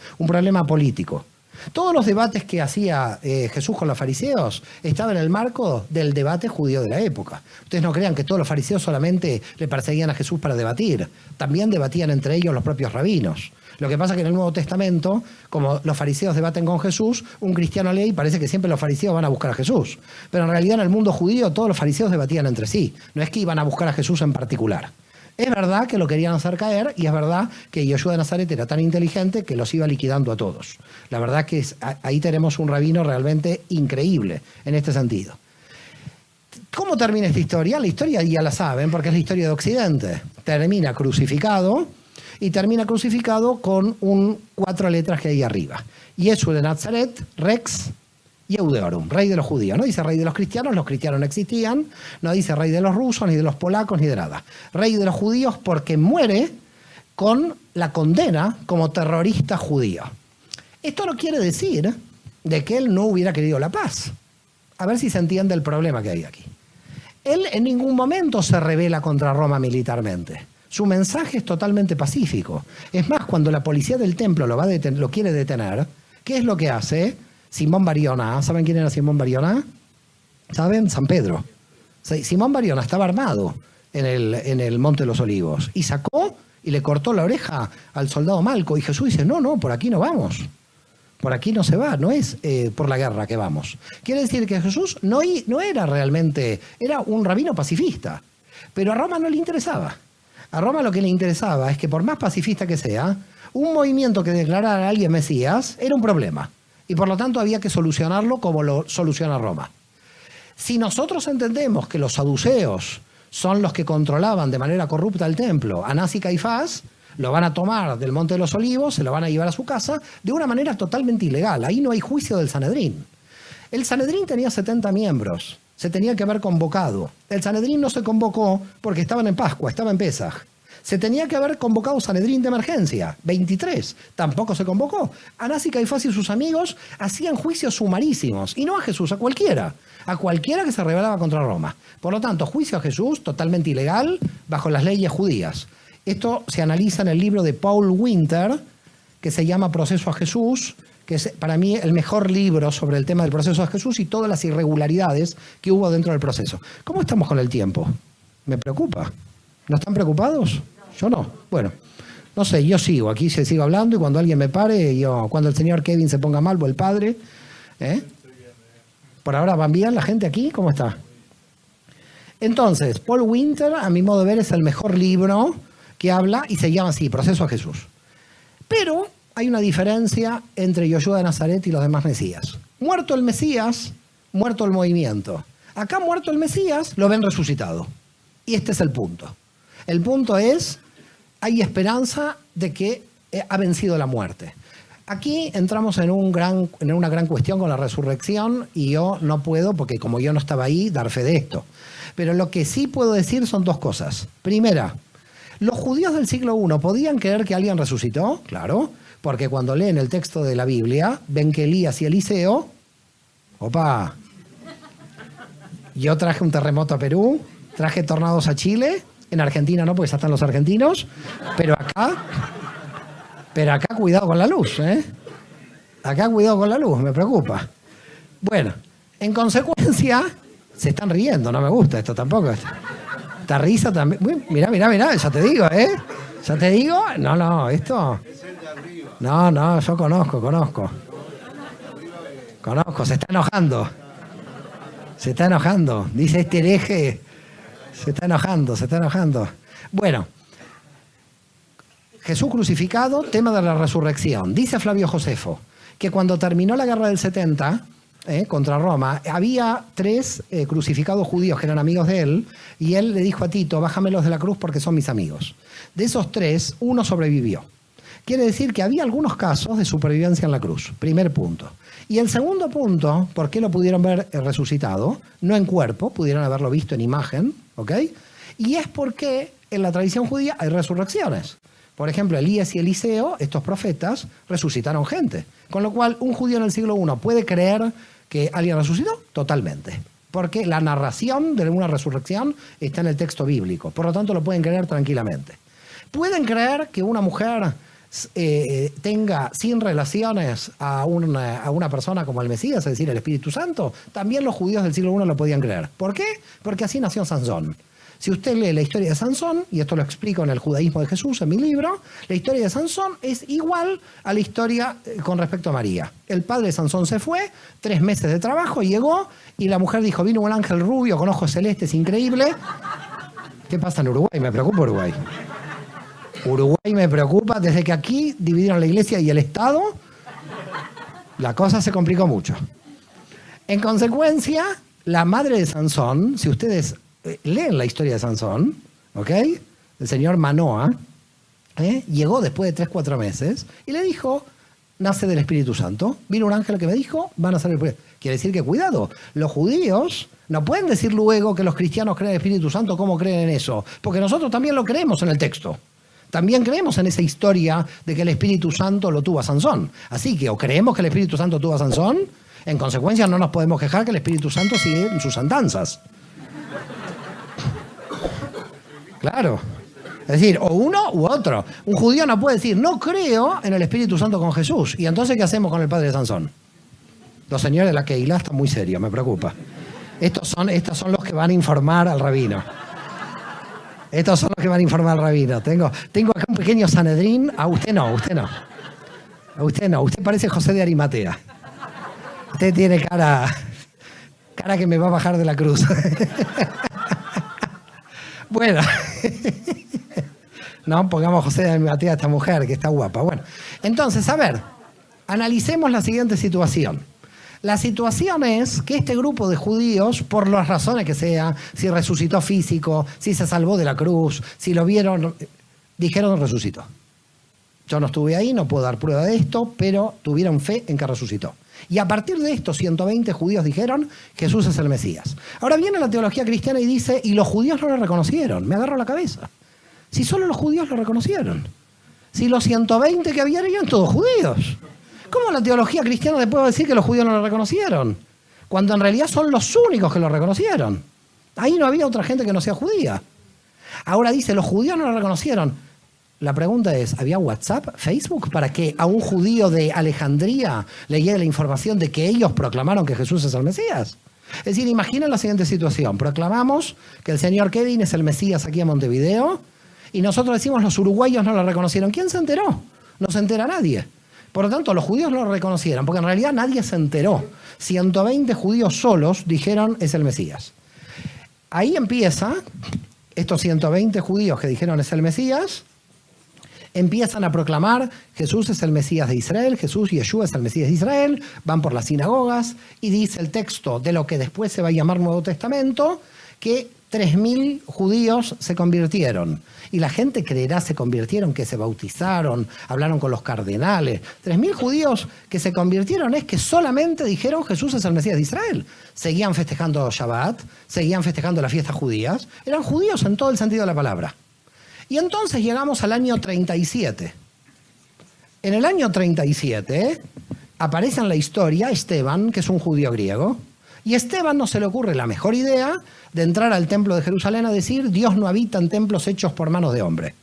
político. Todos los debates que hacía Jesús con los fariseos estaban en el marco del debate judío de la época. Ustedes no crean que todos los fariseos solamente le perseguían a Jesús para debatir. También debatían entre ellos los propios rabinos. Lo que pasa es que en el Nuevo Testamento, como los fariseos debaten con Jesús, un cristiano lee y parece que siempre los fariseos van a buscar a Jesús. Pero en realidad en el mundo judío todos los fariseos debatían entre sí. No es que iban a buscar a Jesús en particular. Es verdad que lo querían hacer caer y es verdad que Yoshua de Nazaret era tan inteligente que los iba liquidando a todos. La verdad que ahí tenemos un rabino realmente increíble en este sentido. ¿Cómo termina esta historia? La historia ya la saben porque es la historia de Occidente. Termina crucificado y termina crucificado con 4 letras que hay arriba. Yeshua de Nazaret, Rex Yehudeorum, rey de los judíos. No dice rey de los cristianos no existían. No dice rey de los rusos, ni de los polacos, ni de nada. Rey de los judíos porque muere con la condena como terrorista judío. Esto no quiere decir de que él no hubiera querido la paz. A ver si se entiende el problema que hay aquí. Él en ningún momento se rebela contra Roma militarmente. Su mensaje es totalmente pacífico. Es más, cuando la policía del templo lo quiere detener, ¿qué es lo que hace? Simón Bariona, ¿saben quién era Simón Bariona? ¿Saben? San Pedro. Simón Bariona estaba armado en el Monte de los Olivos y sacó y le cortó la oreja al soldado Malco y Jesús dice, no, por aquí no vamos. Por aquí no se va, no es por la guerra que vamos. Quiere decir que Jesús no era realmente, era un rabino pacifista, pero a Roma no le interesaba. A Roma lo que le interesaba es que por más pacifista que sea, un movimiento que declarara a alguien Mesías era un problema. Y por lo tanto había que solucionarlo como lo soluciona Roma. Si nosotros entendemos que los saduceos son los que controlaban de manera corrupta el templo, Anás y Caifás lo van a tomar del Monte de los Olivos, se lo van a llevar a su casa de una manera totalmente ilegal. Ahí no hay juicio del Sanedrín. El Sanedrín tenía 70 miembros, se tenía que haber convocado. El Sanedrín no se convocó porque estaban en Pascua, estaba en Pesaj. Se tenía que haber convocado Sanedrín de emergencia, 23, tampoco se convocó. Anás y Caifás y sus amigos hacían juicios sumarísimos, y no a Jesús, a cualquiera que se rebelaba contra Roma. Por lo tanto, juicio a Jesús totalmente ilegal bajo las leyes judías. Esto se analiza en el libro de Paul Winter, que se llama Proceso a Jesús, que es para mí el mejor libro sobre el tema del proceso a Jesús y todas las irregularidades que hubo dentro del proceso. ¿Cómo estamos con el tiempo? Me preocupa. ¿No están preocupados? Yo no. Bueno, no sé, yo sigo. Aquí se sigo hablando y cuando alguien me pare, cuando el señor Kevin se ponga mal o el padre. Por ahora van bien la gente aquí, ¿cómo está? Entonces, Paul Winter, a mi modo de ver, es el mejor libro que habla y se llama así, Proceso a Jesús. Pero hay una diferencia entre Yoshua de Nazaret y los demás Mesías. Muerto el Mesías, muerto el movimiento. Acá muerto el Mesías, lo ven resucitado. Y este es el punto. El punto es, hay esperanza de que ha vencido la muerte. Aquí entramos en una gran cuestión con la resurrección y yo no puedo, porque como yo no estaba ahí, dar fe de esto. Pero lo que sí puedo decir son 2 cosas. Primera, ¿los judíos del siglo I podían creer que alguien resucitó? Claro, porque cuando leen el texto de la Biblia, ven que Elías y Eliseo... ¡Opa! Yo traje un terremoto a Perú, traje tornados a Chile, en Argentina no, porque ya están los argentinos, pero acá cuidado con la luz, ¿eh? Acá cuidado con la luz, me preocupa. Bueno, en consecuencia, se están riendo, no me gusta esto tampoco. Esta risa también. Mirá, ya te digo, ¿eh? Ya te digo, no, esto... No, yo conozco. Conozco, se está enojando. Se está enojando. Dice este hereje. Se está enojando. Bueno, Jesús crucificado, tema de la resurrección. Dice Flavio Josefo que cuando terminó la guerra del 70 contra Roma, había 3 crucificados judíos que eran amigos de él, y él le dijo a Tito, bájamelos de la cruz porque son mis amigos. De esos 3, uno sobrevivió. Quiere decir que había algunos casos de supervivencia en la cruz, primer punto. Y el segundo punto, ¿por qué lo pudieron ver resucitado? No en cuerpo, pudieron haberlo visto en imagen, ¿ok? Y es porque en la tradición judía hay resurrecciones. Por ejemplo, Elías y Eliseo, estos profetas, resucitaron gente. Con lo cual, un judío en el siglo I puede creer que alguien resucitó totalmente. Porque la narración de una resurrección está en el texto bíblico. Por lo tanto, lo pueden creer tranquilamente. Pueden creer que una mujer tenga sin relaciones a una persona como el Mesías, es decir, el Espíritu Santo. También los judíos del siglo I lo podían creer. ¿Por qué? Porque así nació Sansón. Si usted lee la historia de Sansón, y esto lo explico en el Judaísmo de Jesús, en mi libro, la historia de Sansón es igual a la historia con respecto a María. El padre de Sansón se fue, 3 meses de trabajo, llegó, y la mujer dijo, vino un ángel rubio con ojos celestes, increíble. ¿Qué pasa en Uruguay? Me preocupa Uruguay. Uruguay me preocupa, desde que aquí dividieron la iglesia y el Estado, la cosa se complicó mucho. En consecuencia, la madre de Sansón, si ustedes leen la historia de Sansón, ¿ok? El señor Manoa, llegó después de 3-4 meses y le dijo, nace del Espíritu Santo. Vino un ángel que me dijo, van a ser el... Quiere decir que cuidado, los judíos no pueden decir luego que los cristianos creen en el Espíritu Santo, ¿cómo creen en eso? Porque nosotros también lo creemos en el texto. También creemos en esa historia de que el Espíritu Santo lo tuvo a Sansón. Así que o creemos que el Espíritu Santo tuvo a Sansón, en consecuencia no nos podemos quejar que el Espíritu Santo sigue en sus andanzas. Claro. Es decir, o uno u otro. Un judío no puede decir, no creo en el Espíritu Santo con Jesús. ¿Y entonces qué hacemos con el padre de Sansón? Los señores de la Keilah están muy serios, me preocupa. Estos son los que van a informar al rabino. Estos son los que van a informar al rabino. Tengo acá un pequeño Sanedrín. A usted no. A usted no. Usted parece José de Arimatea. Usted tiene cara que me va a bajar de la cruz. Bueno, no pongamos José de Arimatea a esta mujer que está guapa. Bueno, entonces, a ver, analicemos la siguiente situación. La situación es que este grupo de judíos, por las razones que sea, si resucitó físico, si se salvó de la cruz, si lo vieron, dijeron resucitó. Yo no estuve ahí, no puedo dar prueba de esto, pero tuvieron fe en que resucitó. Y a partir de esto, 120 judíos dijeron, Jesús es el Mesías. Ahora viene la teología cristiana y dice, y los judíos no lo reconocieron. Me agarro la cabeza. Si solo los judíos lo reconocieron. Si los 120 que había eran todos judíos. ¿Cómo la teología cristiana te puede decir que los judíos no lo reconocieron? Cuando en realidad son los únicos que lo reconocieron. Ahí no había otra gente que no sea judía. Ahora dice, los judíos no lo reconocieron. La pregunta es, ¿había WhatsApp, Facebook, para que a un judío de Alejandría le llegue la información de que ellos proclamaron que Jesús es el Mesías? Es decir, imaginen la siguiente situación. Proclamamos que el señor Kevin es el Mesías aquí en Montevideo y nosotros decimos los uruguayos no lo reconocieron. ¿Quién se enteró? No se entera nadie. Por lo tanto, los judíos no lo reconocieron, porque en realidad nadie se enteró. 120 judíos solos dijeron es el Mesías. Ahí empieza, estos 120 judíos que dijeron es el Mesías, empiezan a proclamar Jesús es el Mesías de Israel, Jesús Yeshua es el Mesías de Israel, van por las sinagogas y dice el texto de lo que después se va a llamar Nuevo Testamento, que 3.000 judíos se convirtieron. Y la gente creerá se convirtieron, que se bautizaron, hablaron con los cardenales. 3.000 judíos que se convirtieron es que solamente dijeron Jesús es el Mesías de Israel. Seguían festejando Shabbat, seguían festejando las fiestas judías. Eran judíos en todo el sentido de la palabra. Y entonces llegamos al año 37. En el año 37 aparece en la historia Esteban, que es un judío griego. Y a Esteban no se le ocurre la mejor idea de entrar al templo de Jerusalén a decir Dios no habita en templos hechos por manos de hombre.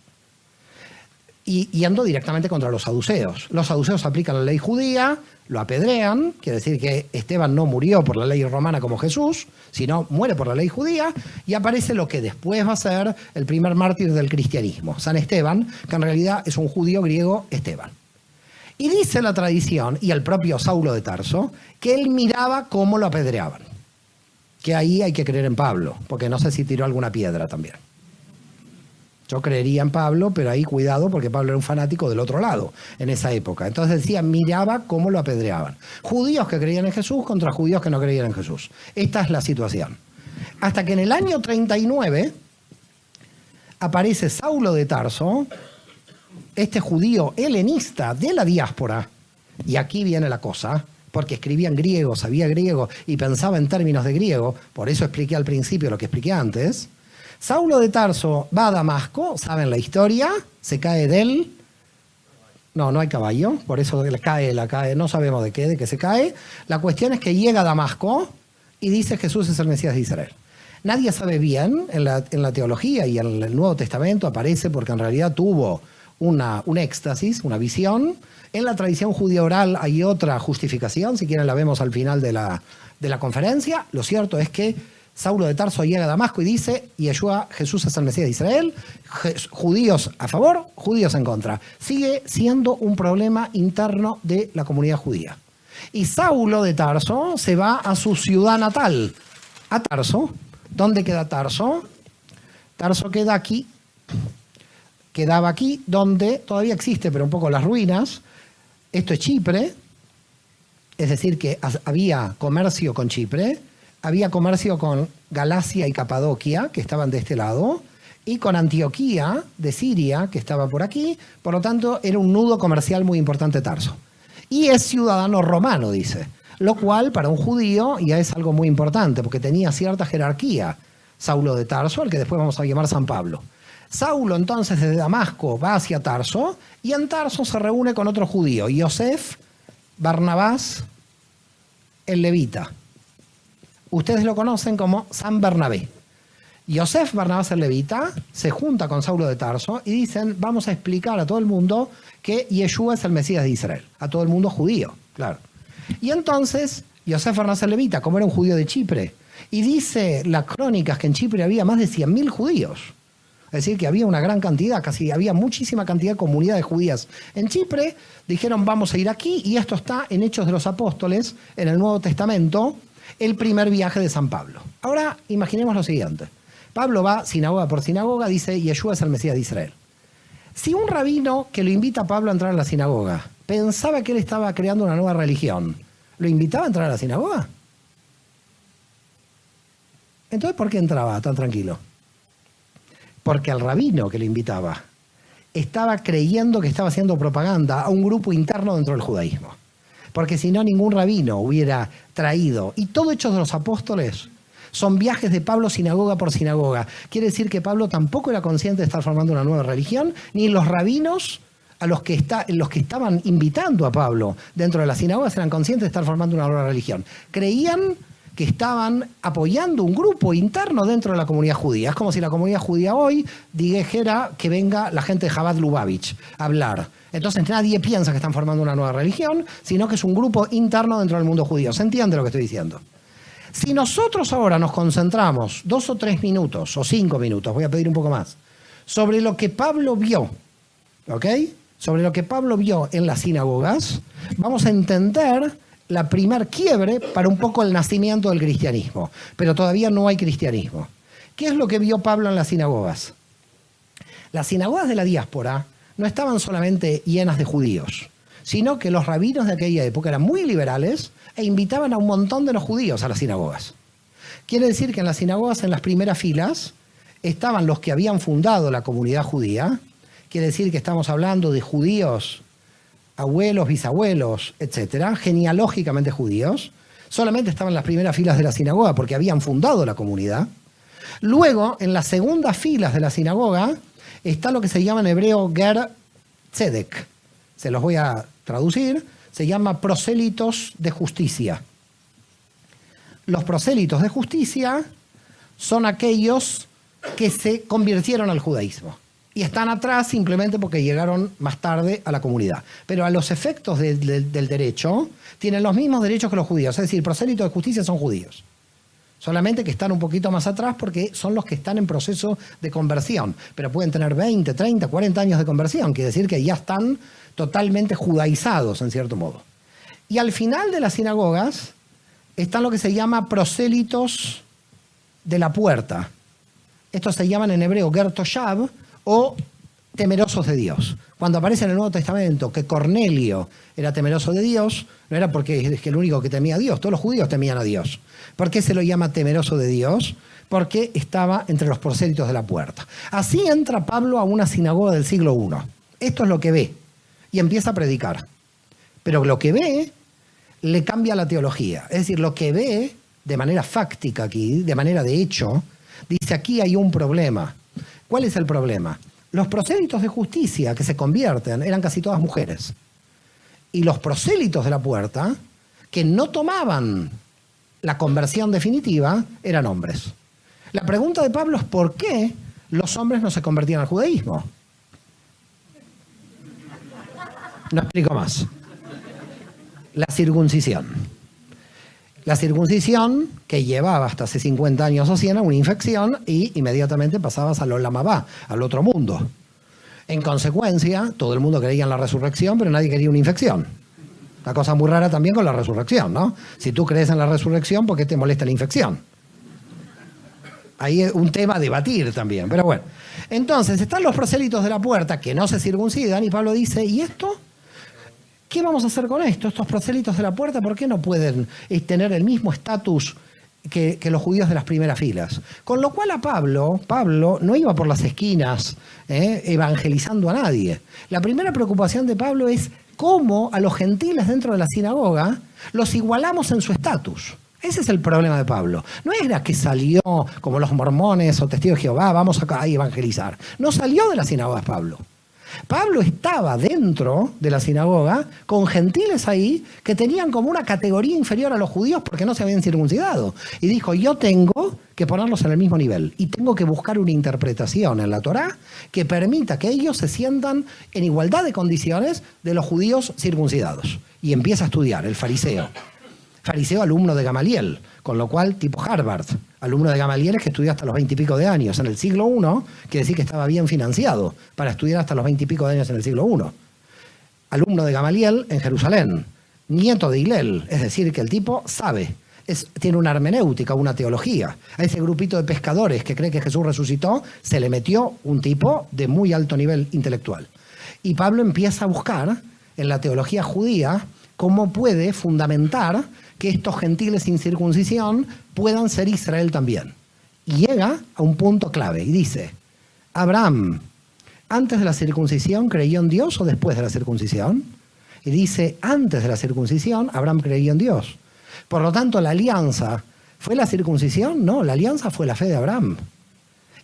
Y andó directamente contra los saduceos. Los saduceos aplican la ley judía, lo apedrean, quiere decir que Esteban no murió por la ley romana como Jesús, sino muere por la ley judía, y aparece lo que después va a ser el primer mártir del cristianismo, San Esteban, que en realidad es un judío griego, Esteban. Y dice la tradición, y el propio Saulo de Tarso, que él miraba cómo lo apedreaban. Que ahí hay que creer en Pablo, porque no sé si tiró alguna piedra también. Yo creería en Pablo, pero ahí cuidado, porque Pablo era un fanático del otro lado en esa época. Entonces decía, miraba cómo lo apedreaban. Judíos que creían en Jesús contra judíos que no creían en Jesús. Esta es la situación. Hasta que en el año 39 aparece Saulo de Tarso, este judío helenista de la diáspora, y aquí viene la cosa, porque escribía en griego, sabía griego y pensaba en términos de griego, por eso expliqué al principio lo que expliqué antes. Saulo de Tarso va a Damasco, saben la historia, se cae de él. No hay caballo, por eso la cae, no sabemos de qué se cae. La cuestión es que llega a Damasco y dice Jesús es el Mesías de Israel. Nadie sabe bien, en la teología y en el Nuevo Testamento aparece porque en realidad tuvo un éxtasis, una visión. En la tradición judía oral hay otra justificación, si quieren la vemos al final de la conferencia. Lo cierto es que Saulo de Tarso llega a Damasco y dice, Yeshua, Jesús es el Mesías de Israel, judíos a favor, judíos en contra. Sigue siendo un problema interno de la comunidad judía. Y Saulo de Tarso se va a su ciudad natal, a Tarso. ¿Dónde queda Tarso? Tarso queda aquí, quedaba aquí, donde todavía existe, pero un poco las ruinas. Esto es Chipre, es decir, que había comercio con Chipre, había comercio con Galacia y Capadocia, que estaban de este lado, y con Antioquía de Siria, que estaba por aquí. Por lo tanto, era un nudo comercial muy importante Tarso. Y es ciudadano romano, dice. Lo cual, para un judío, ya es algo muy importante, porque tenía cierta jerarquía. Saulo de Tarso, al que después vamos a llamar San Pablo. Saulo, entonces, desde Damasco va hacia Tarso, y en Tarso se reúne con otro judío, Yosef Barnabás, el levita. Ustedes lo conocen como San Bernabé. Yosef Barnabás el levita se junta con Saulo de Tarso y dicen, vamos a explicar a todo el mundo que Yeshua es el Mesías de Israel. A todo el mundo judío, claro. Y entonces, Yosef Barnabás el levita, como era un judío de Chipre, y dice las crónicas que en Chipre había más de 100.000 judíos. Es decir, que había una gran cantidad, casi había muchísima cantidad de comunidades judías en Chipre. Dijeron, vamos a ir aquí, y esto está en Hechos de los Apóstoles, en el Nuevo Testamento, el primer viaje de San Pablo. Ahora, imaginemos lo siguiente. Pablo va sinagoga por sinagoga, dice, Yeshua es el Mesías de Israel. Si un rabino que lo invita a Pablo a entrar a la sinagoga pensaba que él estaba creando una nueva religión, ¿lo invitaba a entrar a la sinagoga? Entonces, ¿por qué entraba tan tranquilo? Porque el rabino que le invitaba estaba creyendo que estaba haciendo propaganda a un grupo interno dentro del judaísmo. Porque si no, ningún rabino hubiera traído. Y todo Hechos de los Apóstoles son viajes de Pablo sinagoga por sinagoga. Quiere decir que Pablo tampoco era consciente de estar formando una nueva religión, ni los rabinos los que estaban invitando a Pablo dentro de las sinagogas eran conscientes de estar formando una nueva religión. Creían que estaban apoyando un grupo interno dentro de la comunidad judía. Es como si la comunidad judía hoy dijera que venga la gente de Chabad Lubavitch a hablar. Entonces nadie piensa que están formando una nueva religión, sino que es un grupo interno dentro del mundo judío. ¿Se entiende lo que estoy diciendo? Si nosotros ahora nos concentramos 2 o 3 minutos, o 5 minutos, voy a pedir un poco más, sobre lo que Pablo vio, ¿ok? Sobre lo que Pablo vio en las sinagogas, vamos a entender la primer quiebre para un poco el nacimiento del cristianismo. Pero todavía no hay cristianismo. ¿Qué es lo que vio Pablo en las sinagogas? Las sinagogas de la diáspora no estaban solamente llenas de judíos, sino que los rabinos de aquella época eran muy liberales e invitaban a un montón de los judíos a las sinagogas. Quiere decir que en las sinagogas, en las primeras filas, estaban los que habían fundado la comunidad judía. Quiere decir que estamos hablando de judíos, abuelos, bisabuelos, etcétera, genealógicamente judíos. Solamente estaban en las primeras filas de la sinagoga porque habían fundado la comunidad. Luego, en las segundas filas de la sinagoga, está lo que se llama en hebreo Ger Tzedek. Se los voy a traducir. Se llama prosélitos de justicia. Los prosélitos de justicia son aquellos que se convirtieron al judaísmo. Y están atrás simplemente porque llegaron más tarde a la comunidad. Pero a los efectos del derecho, tienen los mismos derechos que los judíos. Es decir, prosélitos de justicia son judíos. Solamente que están un poquito más atrás porque son los que están en proceso de conversión. Pero pueden tener 20, 30, 40 años de conversión. Quiere decir que ya están totalmente judaizados, en cierto modo. Y al final de las sinagogas están lo que se llama prosélitos de la puerta. Estos se llaman en hebreo ger toshav o temerosos de Dios. Cuando aparece en el Nuevo Testamento que Cornelio era temeroso de Dios, no era porque es que el único que temía a Dios, todos los judíos temían a Dios. ¿Por qué se lo llama temeroso de Dios? Porque estaba entre los prosélitos de la puerta. Así entra Pablo a una sinagoga del siglo I. Esto es lo que ve y empieza a predicar. Pero lo que ve le cambia la teología. Es decir, lo que ve de manera fáctica aquí, de manera de hecho, dice aquí hay un problema. ¿Cuál es el problema? Los prosélitos de justicia que se convierten eran casi todas mujeres. Y los prosélitos de la puerta, que no tomaban la conversión definitiva, eran hombres. La pregunta de Pablo es ¿por qué los hombres no se convertían al judaísmo? No explico más. La circuncisión. La circuncisión, que llevaba hasta hace 50 años o 100 una infección y inmediatamente pasabas al Olam Habá, al otro mundo. En consecuencia, todo el mundo creía en la resurrección, pero nadie quería una infección. Una cosa muy rara también con la resurrección, ¿no? Si tú crees en la resurrección, ¿por qué te molesta la infección? Ahí es un tema a debatir también, pero bueno. Entonces, están los prosélitos de la puerta que no se circuncidan y Pablo dice, ¿y esto? ¿Qué vamos a hacer con esto? Estos prosélitos de la puerta, ¿por qué no pueden tener el mismo estatus que los judíos de las primeras filas? Con lo cual a Pablo no iba por las esquinas evangelizando a nadie. La primera preocupación de Pablo es cómo a los gentiles dentro de la sinagoga los igualamos en su estatus. Ese es el problema de Pablo. No era que salió como los mormones o testigos de Jehová, vamos a evangelizar. No salió de la sinagoga Pablo. Pablo estaba dentro de la sinagoga con gentiles ahí que tenían como una categoría inferior a los judíos porque no se habían circuncidado. Y dijo, yo tengo que ponerlos en el mismo nivel y tengo que buscar una interpretación en la Torá que permita que ellos se sientan en igualdad de condiciones de los judíos circuncidados. Y empieza a estudiar, el fariseo. Fariseo alumno de Gamaliel, con lo cual tipo Harvard. Alumno de Gamaliel es que estudió hasta los 20 y pico de años. En el siglo I, quiere decir que estaba bien financiado para estudiar hasta los 20 y pico de años en el siglo I. Alumno de Gamaliel en Jerusalén, nieto de Hillel, es decir, que el tipo sabe, tiene una hermenéutica, una teología. A ese grupito de pescadores que cree que Jesús resucitó, se le metió un tipo de muy alto nivel intelectual. Y Pablo empieza a buscar en la teología judía cómo puede fundamentar que estos gentiles sin circuncisión puedan ser Israel también. Y llega a un punto clave y dice, Abraham, ¿antes de la circuncisión creyó en Dios o después de la circuncisión? Y dice, antes de la circuncisión, Abraham creyó en Dios. Por lo tanto, la alianza, ¿fue la circuncisión? No, la alianza fue la fe de Abraham.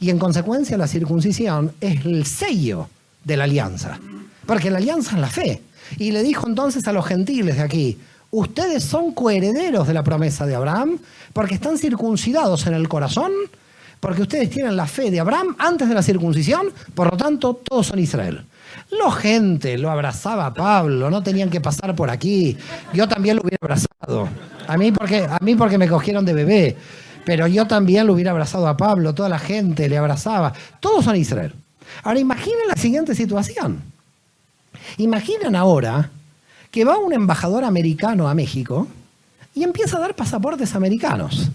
Y en consecuencia, la circuncisión es el sello de la alianza. Porque la alianza es la fe. Y le dijo entonces a los gentiles de aquí, ustedes son coherederos de la promesa de Abraham porque están circuncidados en el corazón, porque ustedes tienen la fe de Abraham antes de la circuncisión, por lo tanto, todos son Israel. La gente lo abrazaba a Pablo, no tenían que pasar por aquí. Yo también lo hubiera abrazado. A mí porque me cogieron de bebé, pero yo también lo hubiera abrazado a Pablo, toda la gente le abrazaba. Todos son Israel. Ahora imaginen la siguiente situación. Imaginen ahora que va un embajador americano a México y empieza a dar pasaportes americanos.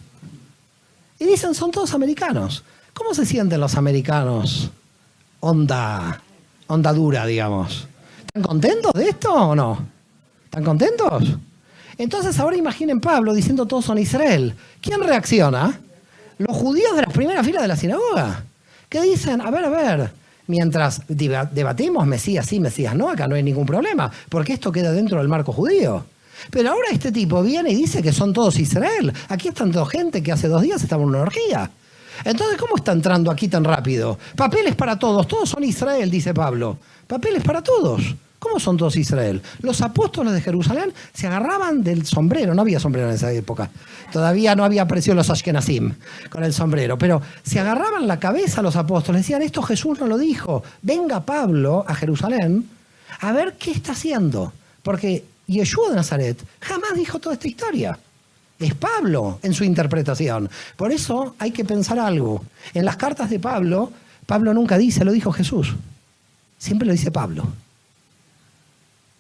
Y dicen, son todos americanos. ¿Cómo se sienten los americanos? Onda dura, digamos. ¿Están contentos de esto o no? ¿Están contentos? Entonces ahora imaginen Pablo diciendo todos son Israel. ¿Quién reacciona? Los judíos de las primeras filas de la sinagoga. Que dicen, a ver, mientras debatimos Mesías sí, Mesías no, acá no hay ningún problema, porque esto queda dentro del marco judío. Pero ahora este tipo viene y dice que son todos Israel. Aquí están toda gente que hace 2 días estaba en una orgía. Entonces, ¿cómo está entrando aquí tan rápido? Papeles para todos son Israel, dice Pablo. Papeles para todos. ¿Cómo son todos Israel? Los apóstoles de Jerusalén se agarraban del sombrero. No había sombrero en esa época. Todavía no había aparecido los Ashkenazim con el sombrero. Pero se agarraban la cabeza los apóstoles. Decían, esto Jesús no lo dijo. Venga Pablo a Jerusalén a ver qué está haciendo. Porque Yeshua de Nazaret jamás dijo toda esta historia. es Pablo en su interpretación. Por eso hay que pensar algo. En las cartas de Pablo, Pablo nunca dice, lo dijo Jesús. Siempre lo dice Pablo.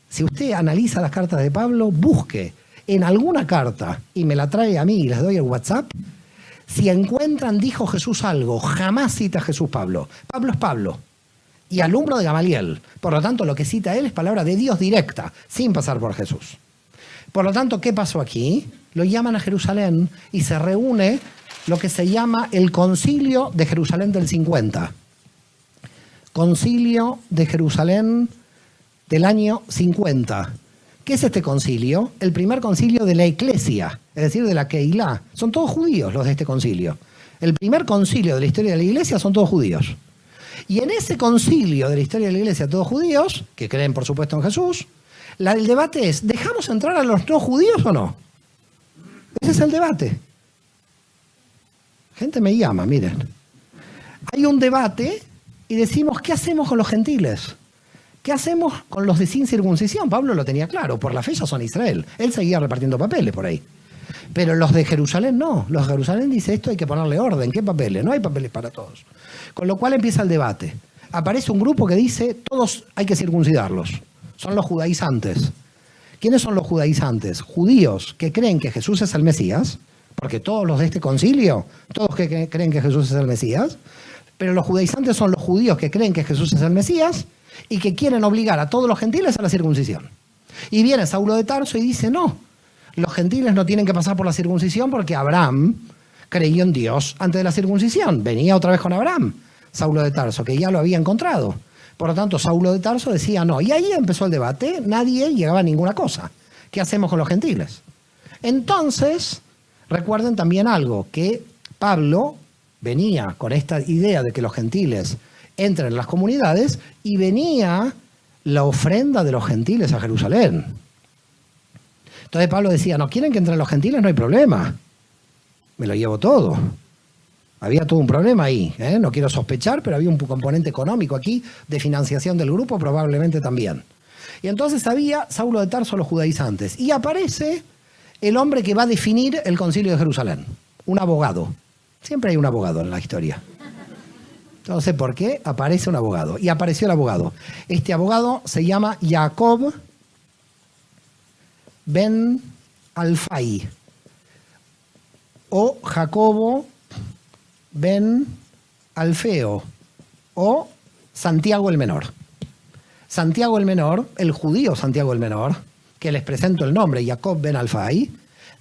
Si usted analiza las cartas de Pablo, busque en alguna carta y me la trae a mí y les doy el WhatsApp. Si encuentran, dijo Jesús algo, jamás cita a Jesús Pablo. Pablo es Pablo y alumno de Gamaliel. Por lo tanto, lo que cita él es palabra de Dios directa, sin pasar por Jesús. Por lo tanto, ¿qué pasó aquí? Lo llaman a Jerusalén y se reúne lo que se llama el Concilio de Jerusalén del 50. Concilio de Jerusalén del año 50. ¿Qué es este concilio? El primer concilio de la Iglesia, es decir, de la Keilah. Son todos judíos los de este concilio. El primer concilio de la historia de la Iglesia son todos judíos. Y en ese concilio de la historia de la Iglesia, todos judíos, que creen por supuesto en Jesús, el debate es, ¿dejamos entrar a los no judíos o no? Ese es el debate. Gente me llama, miren. Hay un debate y decimos, ¿qué hacemos con los gentiles? ¿Qué hacemos con los de sin circuncisión? Pablo lo tenía claro, por la fe ya son Israel. Él seguía repartiendo papeles por ahí. Pero los de Jerusalén no. Los de Jerusalén dice esto hay que ponerle orden. ¿Qué papeles? No hay papeles para todos. Con lo cual empieza el debate. Aparece un grupo que dice todos hay que circuncidarlos. Son los judaizantes. ¿Quiénes son los judaizantes? Judíos que creen que Jesús es el Mesías, porque todos los de este concilio, todos que creen que Jesús es el Mesías, pero los judaizantes son los judíos que creen que Jesús es el Mesías y que quieren obligar a todos los gentiles a la circuncisión. Y viene Saulo de Tarso y dice, no, los gentiles no tienen que pasar por la circuncisión porque Abraham creyó en Dios antes de la circuncisión. Venía otra vez con Abraham, Saulo de Tarso, que ya lo había encontrado. Por lo tanto, Saulo de Tarso decía no. Y ahí empezó el debate, nadie llegaba a ninguna cosa. ¿Qué hacemos con los gentiles? Entonces, recuerden también algo, que Pablo venía con esta idea de que los gentiles entren en las comunidades y venía la ofrenda de los gentiles a Jerusalén. Entonces Pablo decía, no quieren que entren los gentiles, no hay problema. Me lo llevo todo. Había todo un problema ahí, ¿eh? No quiero sospechar, pero había un componente económico aquí de financiación del grupo, probablemente también. Y entonces había Saulo de Tarso, los judaizantes. Y aparece el hombre que va a definir el concilio de Jerusalén, un abogado. Siempre hay un abogado en la historia. No sé por qué, aparece un abogado. Y apareció el abogado. Este abogado se llama Jacob ben Alfai o Jacobo ben Alfeo o Santiago el Menor. Santiago el Menor, el judío Santiago el Menor, que les presento el nombre, Jacob ben Alfai,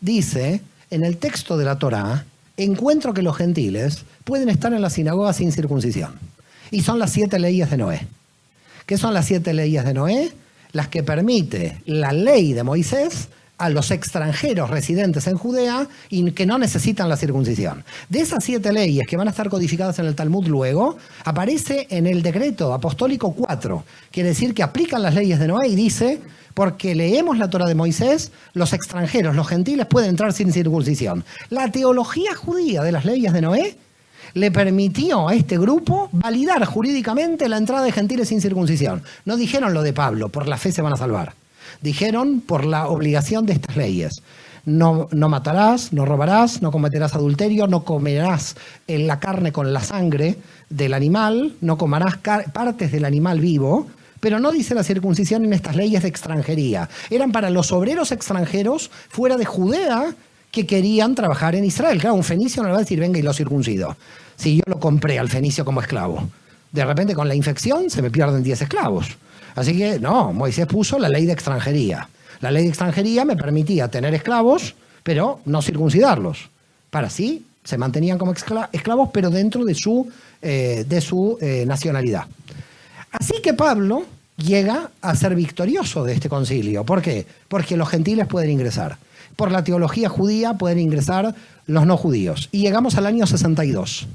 dice en el texto de la Torá, encuentro que los gentiles pueden estar en la sinagoga sin circuncisión. Y son las 7 leyes de Noé. ¿Qué son las 7 leyes de Noé? Las que permite la ley de Moisés a los extranjeros residentes en Judea y que no necesitan la circuncisión. De esas 7 leyes que van a estar codificadas en el Talmud luego, aparece en el decreto apostólico 4. Quiere decir que aplican las leyes de Noé y dice, porque leemos la Torá de Moisés, los extranjeros, los gentiles pueden entrar sin circuncisión. La teología judía de las leyes de Noé le permitió a este grupo validar jurídicamente la entrada de gentiles sin circuncisión. No dijeron lo de Pablo, por la fe se van a salvar. Dijeron por la obligación de estas leyes. No matarás, no robarás, no cometerás adulterio, no comerás la carne con la sangre del animal, no comerás partes del animal vivo, pero no dice la circuncisión en estas leyes de extranjería. Eran para los obreros extranjeros fuera de Judea que querían trabajar en Israel. Claro, un fenicio no le va a decir venga y lo circuncido. Si yo lo compré al fenicio como esclavo, de repente con la infección se me pierden 10 esclavos. Así que no, Moisés puso la ley de extranjería. La ley de extranjería me permitía tener esclavos, pero no circuncidarlos. Para así se mantenían como esclavos, pero dentro de su nacionalidad. Así que Pablo llega a ser victorioso de este concilio. ¿Por qué? Porque los gentiles pueden ingresar. Por la teología judía pueden ingresar los no judíos. Y llegamos al año 62.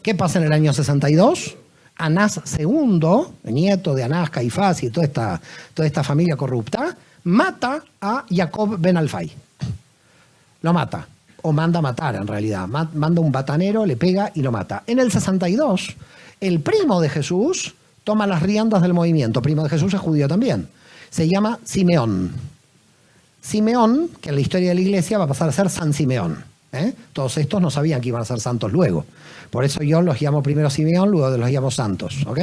¿Qué pasa en el año 62? Anás II, nieto de Anás, Caifás y toda esta familia corrupta, mata a Jacob ben Alfai. Lo mata, o manda a matar en realidad. Manda un batanero, le pega y lo mata. En el 62, el primo de Jesús toma las riendas del movimiento. Primo de Jesús es judío también. Se llama Simeón. Simeón, que en la historia de la iglesia va a pasar a ser San Simeón. Todos estos no sabían que iban a ser santos luego. Por eso yo los llamo primero Simeón, luego los llamo santos. ¿Ok?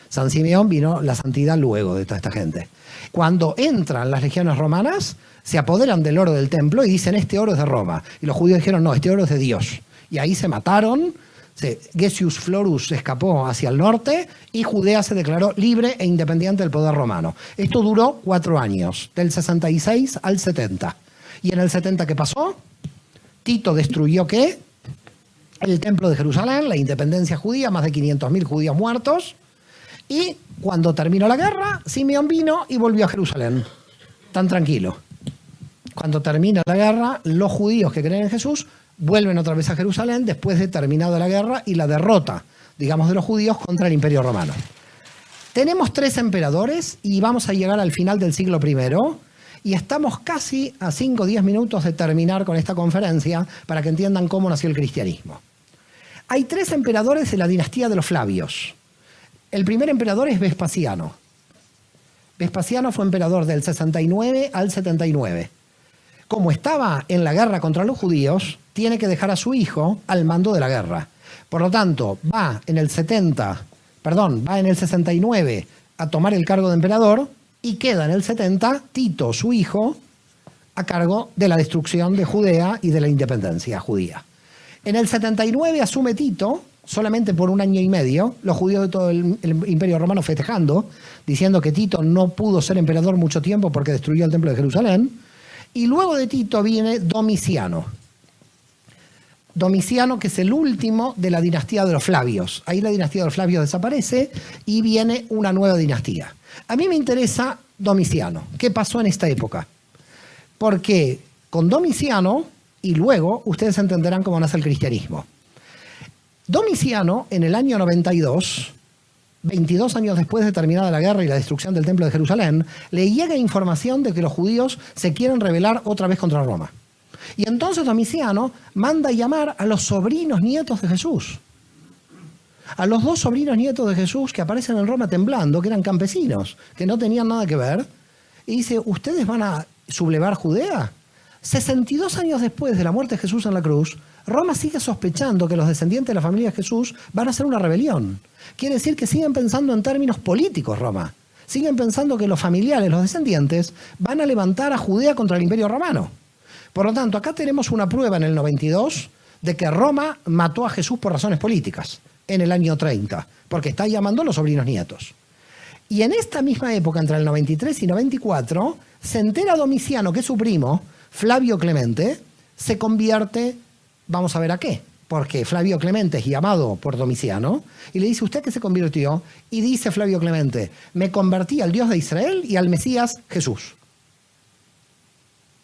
San Simeón vino la santidad luego de toda esta gente. Cuando entran las legiones romanas, se apoderan del oro del templo y dicen, este oro es de Roma. Y los judíos dijeron, no, este oro es de Dios. Y ahí se mataron. Gessius Florus se escapó hacia el norte y Judea se declaró libre e independiente del poder romano. Esto duró 4 años, del 66 al 70. ¿Y en el 70 qué pasó? Tito destruyó ¿qué? El templo de Jerusalén, la independencia judía, más de 500.000 judíos muertos. Y cuando terminó la guerra, Simeón vino y volvió a Jerusalén. Tan tranquilo. Cuando termina la guerra, los judíos que creen en Jesús vuelven otra vez a Jerusalén después de terminada la guerra y la derrota, digamos, de los judíos contra el Imperio Romano. Tenemos 3 emperadores y vamos a llegar al final del siglo I y estamos casi a 5 o 10 minutos de terminar con esta conferencia para que entiendan cómo nació el cristianismo. Hay 3 emperadores de la dinastía de los Flavios. El primer emperador es Vespasiano. Vespasiano fue emperador del 69 al 79. Como estaba en la guerra contra los judíos, tiene que dejar a su hijo al mando de la guerra. Por lo tanto, va en el 69 a tomar el cargo de emperador y queda en el 70 Tito, su hijo, a cargo de la destrucción de Judea y de la independencia judía. En el 79 asume Tito, solamente por 1 año y medio, los judíos de todo el Imperio Romano festejando, diciendo que Tito no pudo ser emperador mucho tiempo porque destruyó el templo de Jerusalén. Y luego de Tito viene Domiciano. Domiciano, que es el último de la dinastía de los Flavios. Ahí la dinastía de los Flavios desaparece y viene una nueva dinastía. A mí me interesa Domiciano. ¿Qué pasó en esta época? Porque con Domiciano, y luego ustedes entenderán cómo nace el cristianismo. Domiciano, en el año 92, 22 años después de terminada la guerra y la destrucción del templo de Jerusalén, le llega información de que los judíos se quieren rebelar otra vez contra Roma. Y entonces Domiciano manda llamar a los sobrinos nietos de Jesús. A los 2 sobrinos nietos de Jesús que aparecen en Roma temblando, que eran campesinos, que no tenían nada que ver. Y dice, ¿ustedes van a sublevar Judea? 62 años después de la muerte de Jesús en la cruz, Roma sigue sospechando que los descendientes de la familia de Jesús van a hacer una rebelión. Quiere decir que siguen pensando en términos políticos Roma. Siguen pensando que los familiares, los descendientes, van a levantar a Judea contra el Imperio Romano. Por lo tanto, acá tenemos una prueba en el 92 de que Roma mató a Jesús por razones políticas en el año 30, porque está llamando a los sobrinos nietos. Y en esta misma época, entre el 93 y 94, se entera Domiciano, que es su primo, Flavio Clemente, se convierte, vamos a ver a qué, porque Flavio Clemente es llamado por Domiciano, y le dice, ¿usted qué se convirtió? Y dice Flavio Clemente, me convertí al Dios de Israel y al Mesías Jesús.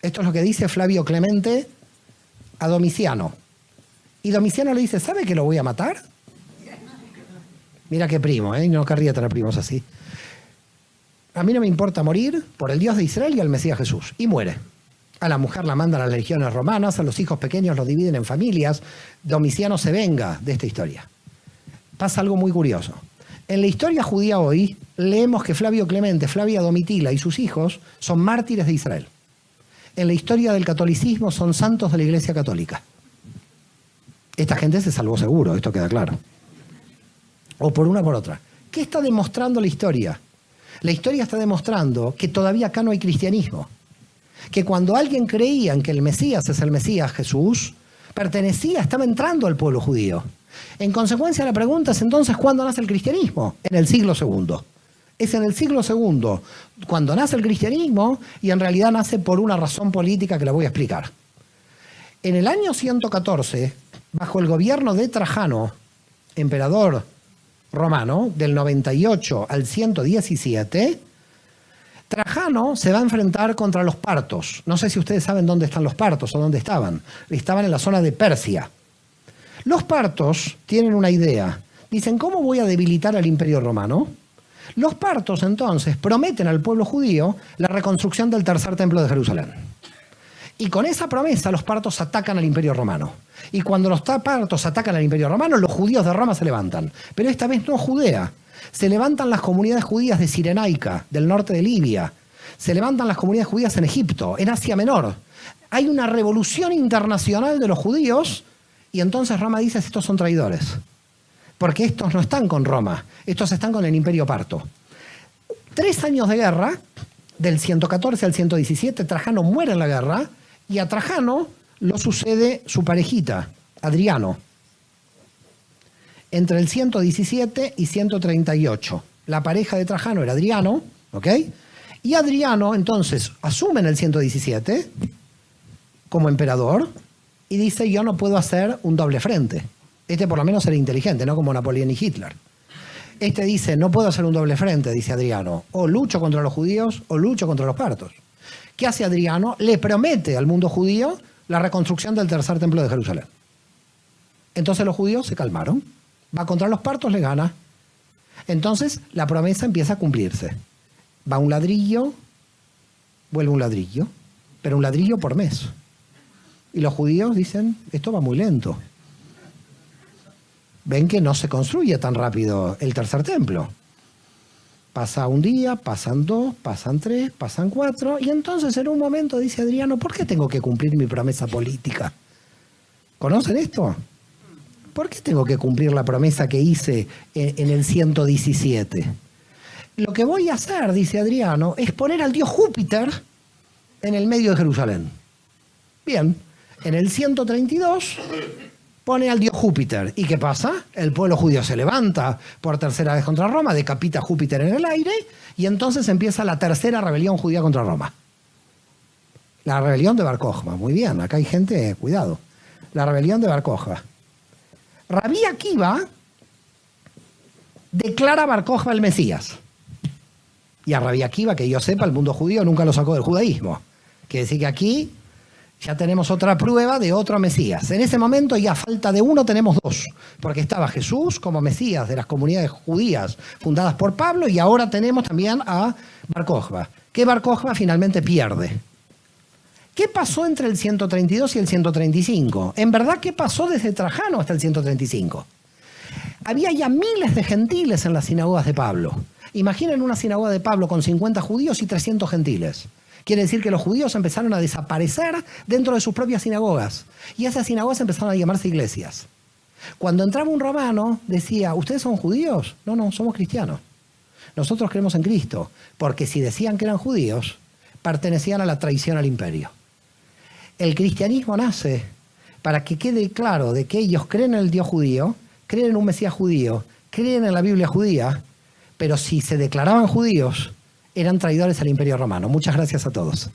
Esto es lo que dice Flavio Clemente a Domiciano. Y Domiciano le dice, ¿sabe que lo voy a matar? Mira qué primo, no querría tener primos así. A mí no me importa morir por el Dios de Israel y al Mesías Jesús. Y muere. A la mujer la mandan a las legiones romanas, a los hijos pequeños los dividen en familias. Domiciano se venga de esta historia. Pasa algo muy curioso. En la historia judía hoy, leemos que Flavio Clemente, Flavia Domitila y sus hijos son mártires de Israel. En la historia del catolicismo son santos de la Iglesia Católica. Esta gente se salvó seguro, esto queda claro. O por una o por otra. ¿Qué está demostrando la historia? La historia está demostrando que todavía acá no hay cristianismo. Que cuando alguien creía en que el Mesías es el Mesías Jesús, estaba entrando al pueblo judío. En consecuencia, la pregunta es entonces, ¿cuándo nace el cristianismo? En el siglo II. Es en el siglo II cuando nace el cristianismo y en realidad nace por una razón política que la voy a explicar. En el año 114, bajo el gobierno de Trajano, emperador romano, del 98 al 117, Trajano se va a enfrentar contra los partos. No sé si ustedes saben dónde están los partos o dónde estaban. Estaban en la zona de Persia. Los partos tienen una idea. Dicen, ¿cómo voy a debilitar al Imperio Romano? Los partos, entonces, prometen al pueblo judío la reconstrucción del tercer templo de Jerusalén. Y con esa promesa, los partos atacan al Imperio Romano. Y cuando los partos atacan al Imperio Romano, los judíos de Roma se levantan. Pero esta vez no Judea. Se levantan las comunidades judías de Cirenaica, del norte de Libia. Se levantan las comunidades judías en Egipto, en Asia Menor. Hay una revolución internacional de los judíos y entonces Roma dice, estos son traidores. Porque estos no están con Roma, estos están con el Imperio Parto. 3 años de guerra, del 114 al 117, Trajano muere en la guerra y a Trajano lo sucede su parejita, Adriano, entre el 117 y 138. La pareja de Trajano era Adriano, ¿ok? Y Adriano entonces asume en el 117 como emperador y dice, yo no puedo hacer un doble frente. Este por lo menos era inteligente, no como Napoleón y Hitler. Este dice, no puedo hacer un doble frente, dice Adriano. O lucho contra los judíos o lucho contra los partos. ¿Qué hace Adriano? Le promete al mundo judío la reconstrucción del tercer templo de Jerusalén. Entonces los judíos se calmaron. Va contra los partos, le gana. Entonces la promesa empieza a cumplirse. Va un ladrillo, vuelve un ladrillo, pero un ladrillo por mes. Y los judíos dicen, esto va muy lento. Ven que no se construye tan rápido el tercer templo. Pasa un día, pasan 2, pasan 3, pasan 4, y entonces en un momento dice Adriano, ¿por qué tengo que cumplir mi promesa política? ¿Conocen esto? ¿Por qué tengo que cumplir la promesa que hice en el 117? Lo que voy a hacer, dice Adriano, es poner al dios Júpiter en el medio de Jerusalén. Bien, en el 132 pone al dios Júpiter. ¿Y qué pasa? El pueblo judío se levanta por tercera vez contra Roma, decapita a Júpiter en el aire, y entonces empieza la tercera rebelión judía contra Roma. La rebelión de Bar Kokhba. Muy bien, acá hay gente, cuidado. La rebelión de Bar Kokhba. Rabí Akiva declara a Bar Kokhba el Mesías. Y a Rabí Akiva, que yo sepa, el mundo judío nunca lo sacó del judaísmo. Quiere decir que aquí ya tenemos otra prueba de otro Mesías. En ese momento, ya a falta de uno, tenemos 2. Porque estaba Jesús como Mesías de las comunidades judías fundadas por Pablo, y ahora tenemos también a Bar Kokhba, que Bar Kokhba finalmente pierde. ¿Qué pasó entre el 132 y el 135? En verdad, ¿qué pasó desde Trajano hasta el 135? Había ya miles de gentiles en las sinagogas de Pablo. Imaginen una sinagoga de Pablo con 50 judíos y 300 gentiles. Quiere decir que los judíos empezaron a desaparecer dentro de sus propias sinagogas. Y esas sinagogas empezaron a llamarse iglesias. Cuando entraba un romano, decía, ¿ustedes son judíos? No, no, somos cristianos. Nosotros creemos en Cristo. Porque si decían que eran judíos, pertenecían a la traición al imperio. El cristianismo nace para que quede claro de que ellos creen en el Dios judío, creen en un Mesías judío, creen en la Biblia judía, pero si se declaraban judíos, eran traidores al Imperio Romano. Muchas gracias a todos.